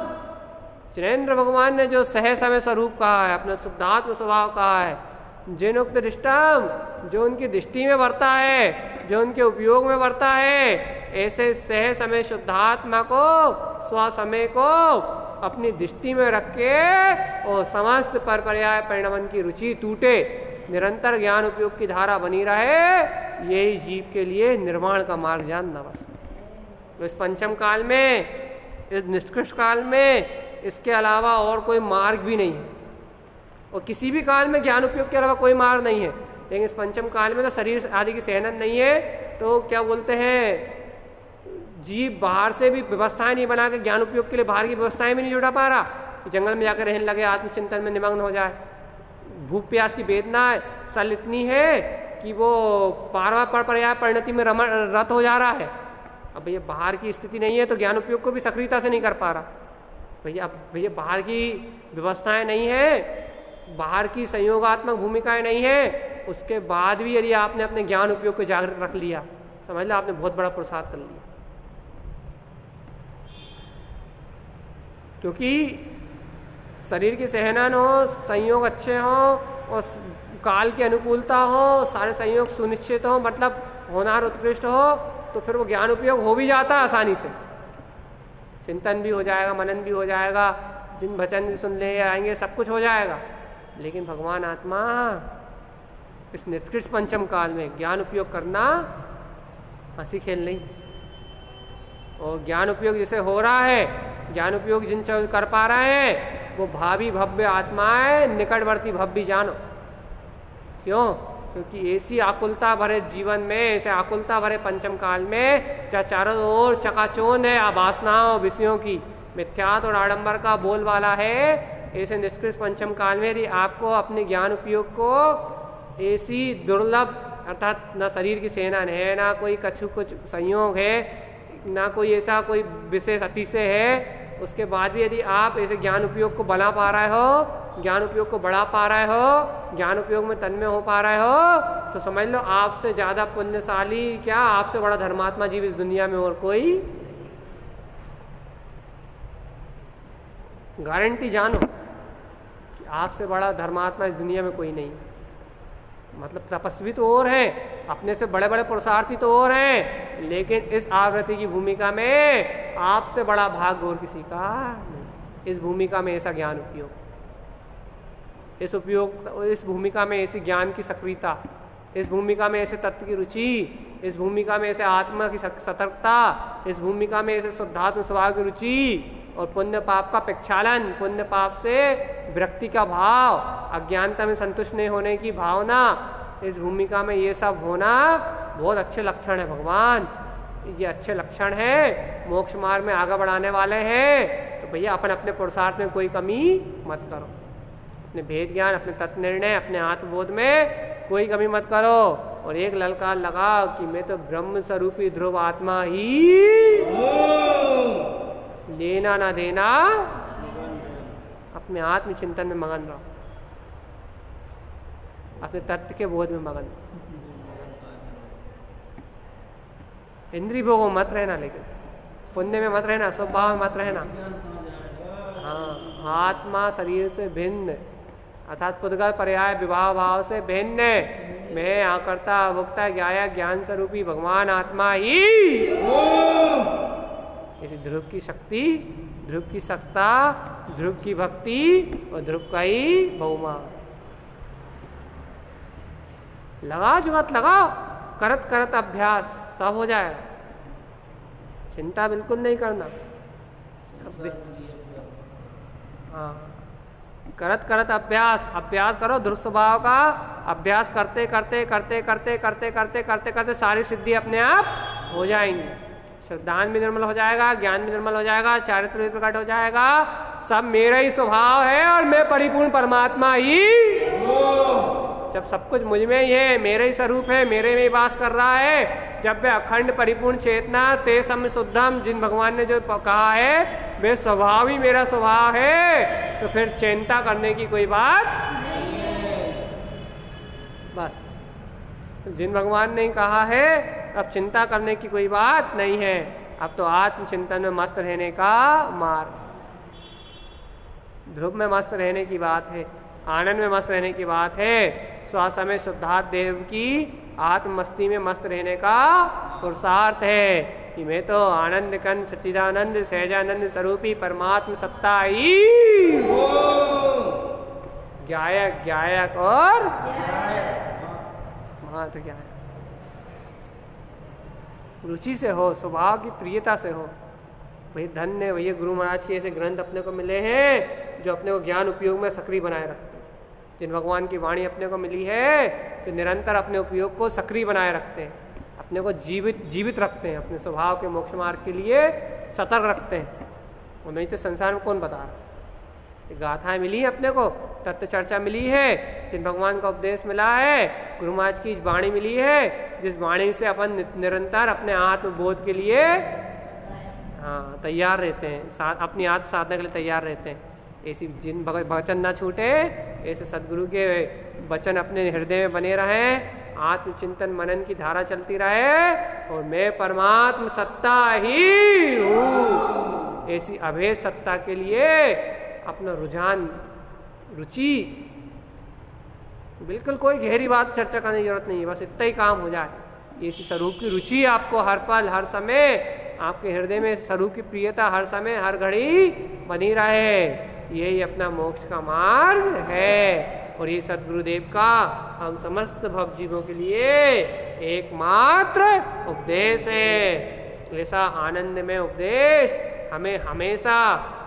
जिनेन्द्र भगवान ने जो सह समय स्वरूप कहा है, अपना शुद्धात्म स्वभाव कहा है, जिनोक्त दृष्टम, जो उनकी दृष्टि में वर्ता है, जो उनके उपयोग में वर्ता है, ऐसे सह समय शुद्धात्मा को, स्वसमय को अपनी दृष्टि में रख के और समस्त पर पर्याय परिणमन की रुचि टूटे, निरंतर ज्ञान उपयोग की धारा बनी रहे, यही जीव के लिए निर्वाण का मार्ग जानना बस। तो इस पंचम काल में, इस निष्कृष्ट काल में, इसके अलावा और कोई मार्ग भी नहीं है। और किसी भी काल में ज्ञान उपयोग के अलावा कोई मार्ग नहीं है। लेकिन इस पंचम काल में तो शरीर आदि की सहनन नहीं है, तो क्या बोलते हैं, जीव बाहर से भी व्यवस्थाएं नहीं बना के ज्ञान उपयोग के लिए बाहर की व्यवस्थाएं भी नहीं जुटा पा रहा, जंगल में जाकर रहने लगे, आत्मचिंतन में निमग्न हो जाए। भूख प्यास की वेदना सल इतनी है कि वो बारवा पर्याय परिणति में रत हो जा रहा है। अब भैया बाहर की स्थिति नहीं है तो ज्ञान उपयोग को भी सक्रियता से नहीं कर पा रहा। भैया बाहर की व्यवस्थाएं नहीं है, बाहर की संयोगात्मक भूमिकाएं नहीं है, उसके बाद भी यदि आपने अपने ज्ञान उपयोग को जागृत रख लिया, समझ लो आपने बहुत बड़ा पुरुषार्थ कर लिया। क्योंकि शरीर की सहनन हो, संयोग अच्छे हो और काल की अनुकूलता हो, सारे संयोग सुनिश्चित हो, मतलब होनहार उत्कृष्ट हो, तो फिर वो ज्ञान उपयोग हो भी जाता है आसानी से। चिंतन भी हो जाएगा, मनन भी हो जाएगा, जिन भजन भी सुन ले आएंगे, सब कुछ हो जाएगा। लेकिन भगवान आत्मा इस निकृष्ट पंचम काल में ज्ञान उपयोग करना हंसी खेल नहीं। और ज्ञान उपयोग जिसे हो रहा है, ज्ञान उपयोग जिन कर पा रहे हैं, वो भावी भव्य आत्माएं, निकटवर्ती भव्य जानो। क्यों? क्योंकि ऐसी आकुलता भरे जीवन में, ऐसे आकुलता भरे पंचम काल में, जहाँ चारों ओर चकाचौंध है वासनाओं विषयों की, मिथ्यात्व और आडंबर का बोलबाला है, ऐसे निष्कृष्ट पंचम काल में यदि आपको अपने ज्ञान उपयोग को ऐसी दुर्लभ, अर्थात ना शरीर की सेना है, ना कोई कछु कुछ संयोग है, ना कोई ऐसा कोई विशेष अतिशय है, उसके बाद भी यदि आप ऐसे ज्ञान उपयोग को बढ़ा पा रहे हो, ज्ञान उपयोग को बढ़ा पा रहे हो, ज्ञान उपयोग में तन्मय हो पा रहे हो, तो समझ लो आपसे ज्यादा पुण्यशाली क्या, आपसे बड़ा धर्मात्मा जीव इस दुनिया में और कोई, गारंटी जानो कि आपसे बड़ा धर्मात्मा इस दुनिया में कोई नहीं। मतलब तपस्वी तो और हैं, अपने से बड़े बड़े पुरुषार्थी तो और हैं, लेकिन इस आवृत्ति की भूमिका में आपसे बड़ा भाग और किसी का नहीं। इस भूमिका में ऐसा ज्ञान उपयोग, इस भूमिका में ऐसी ज्ञान की सक्रियता, इस भूमिका में ऐसे तत्व की रुचि, इस भूमिका में ऐसे आत्मा की सतर्कता, इस भूमिका में ऐसे शुद्धात्म स्वभाव की रुचि और पुण्य पाप का प्रक्षालन, पुण्य पाप से विरक्ति का भाव, अज्ञानता में संतुष्ट नहीं होने की भावना, इस भूमिका में ये सब होना बहुत अच्छे लक्षण है भगवान। ये अच्छे लक्षण हैं, मोक्ष मार्ग में आगे बढ़ाने वाले हैं। तो भैया अपन अपने पुरुषार्थ में कोई कमी मत करो, अपने भेद ज्ञान, अपने तत्व निर्णय, अपने आत्मबोध में कोई कमी मत करो। और एक ललकार लगाओ कि मैं तो ब्रह्म स्वरूपी ध्रुव आत्मा ही, लेना ना देना, अपने आत्म चिंतन में मगन रहो, अपने तत्व के बोध में मगन रहो। इंद्रिय भोगों में मत रहना, लेकिन पुण्य में मत रहना, स्वभाव में मत रहना। हाँ, आत्मा शरीर से भिन्न, अर्थात पुद्गल पर्याय विभाव भाव से भिन्न, मैं आकर्ता भोक्ता ज्ञाया ज्ञान स्वरूपी भगवान आत्मा ही, इस ध्रुव की शक्ति, ध्रुव की सत्ता, ध्रुव की भक्ति और ध्रुव का ही बहुमा। लगा जुगत लगाओ, करत करत अभ्यास, सब हो जाएगा। चिंता बिल्कुल नहीं करना। हाँ, करत करत अभ्यास, अभ्यास करो ध्रुव स्वभाव का, अभ्यास करते करते करते करते करते करते करते करते सारी सिद्धि अपने आप हो जाएंगी। श्रद्धान भी निर्मल हो जाएगा, ज्ञान भी निर्मल हो जाएगा, चारित्र भी प्रकट हो जाएगा, सब मेरा ही स्वभाव है और मैं परिपूर्ण परमात्मा ही। जब सब कुछ मुझ में ही है, मेरे ही स्वरूप है, मेरे में ही वास कर रहा है, जब वे अखंड परिपूर्ण चेतना ते सम शुद्धम, जिन भगवान ने जो कहा है वे स्वभाव ही मेरा स्वभाव है, तो फिर चिंता करने की कोई बात नहीं है। बस जिन भगवान ने कहा है अब चिंता करने की कोई बात नहीं है। अब तो आत्मचिंतन में मस्त रहने का मार्ग, ध्रुव में मस्त रहने की बात है, आनंद में मस्त रहने की बात है, स्वासमय शुद्धात्म देव की आत्ममस्ती में मस्त रहने का पुरुषार्थ है कि मैं तो आनंद कंद सच्चिदानंद सहजानंद स्वरूपी परमात्म सत्ता ही, ज्ञायक ज्ञायक और महत्व ज्ञायक, रुचि से हो, स्वभाव की प्रियता से हो। भाई धन्य है भैया, गुरु महाराज के ऐसे ग्रंथ अपने को मिले हैं जो अपने को ज्ञान उपयोग में सक्रिय बनाए रखते हैं। जिन भगवान की वाणी अपने को मिली है तो निरंतर अपने उपयोग को सक्रिय बनाए रखते हैं, अपने को जीवित रखते हैं, अपने स्वभाव के मोक्ष मार्ग के लिए सतर्क रखते हैं। वो नहीं तो संसार में कौन बता रहा। गाथाएं मिली हैं अपने को, तत्व चर्चा मिली है, जिन भगवान का उपदेश मिला है, गुरु महाराज की वाणी मिली है, जिस वाणी से अपन निरंतर अपने आत्मबोध के लिए तैयार रहते हैं, अपनी आत्म साधना के लिए तैयार रहते हैं। ऐसी जिन वचन ना छूटे, ऐसे सदगुरु के वचन अपने हृदय में बने रहें, आत्मचिंतन मनन की धारा चलती रहे और मैं परमात्म सत्ता ही हूँ, ऐसी अभेद सत्ता के लिए अपना रुझान रुचि, बिल्कुल कोई गहरी बात चर्चा करने की जरूरत नहीं है, बस इतना ही काम हो जाए। इसी स्वरूप की रुचि आपको हर पल हर समय आपके हृदय में स्वरूप की प्रियता हर समय हर घड़ी बनी रहे, यही अपना मोक्ष का मार्ग है। और ये सदगुरुदेव का हम समस्त भव जीवों के लिए एकमात्र उपदेश है। ऐसा आनंद में उपदेश हमें हमेशा,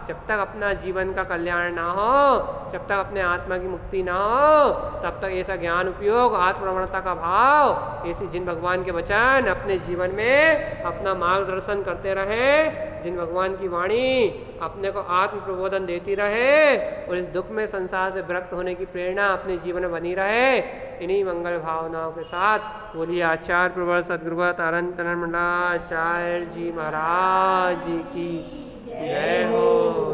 जब तक अपना जीवन का कल्याण ना हो, जब तक अपने आत्मा की मुक्ति ना हो, तब तक ऐसा ज्ञान उपयोग, आत्मप्रवणता का भाव, ऐसी जिन भगवान के वचन अपने जीवन में अपना मार्गदर्शन करते रहे, जिन भगवान की वाणी अपने को आत्म प्रबोधन देती रहे और इस दुख में संसार से विरक्त होने की प्रेरणा अपने जीवन में बनी रहे, इन्हीं मंगल भावनाओं के साथ बोलिए आचार्य प्रवर सदगुरु तारण मंडलाचार्य जी महाराज जी की जय हो।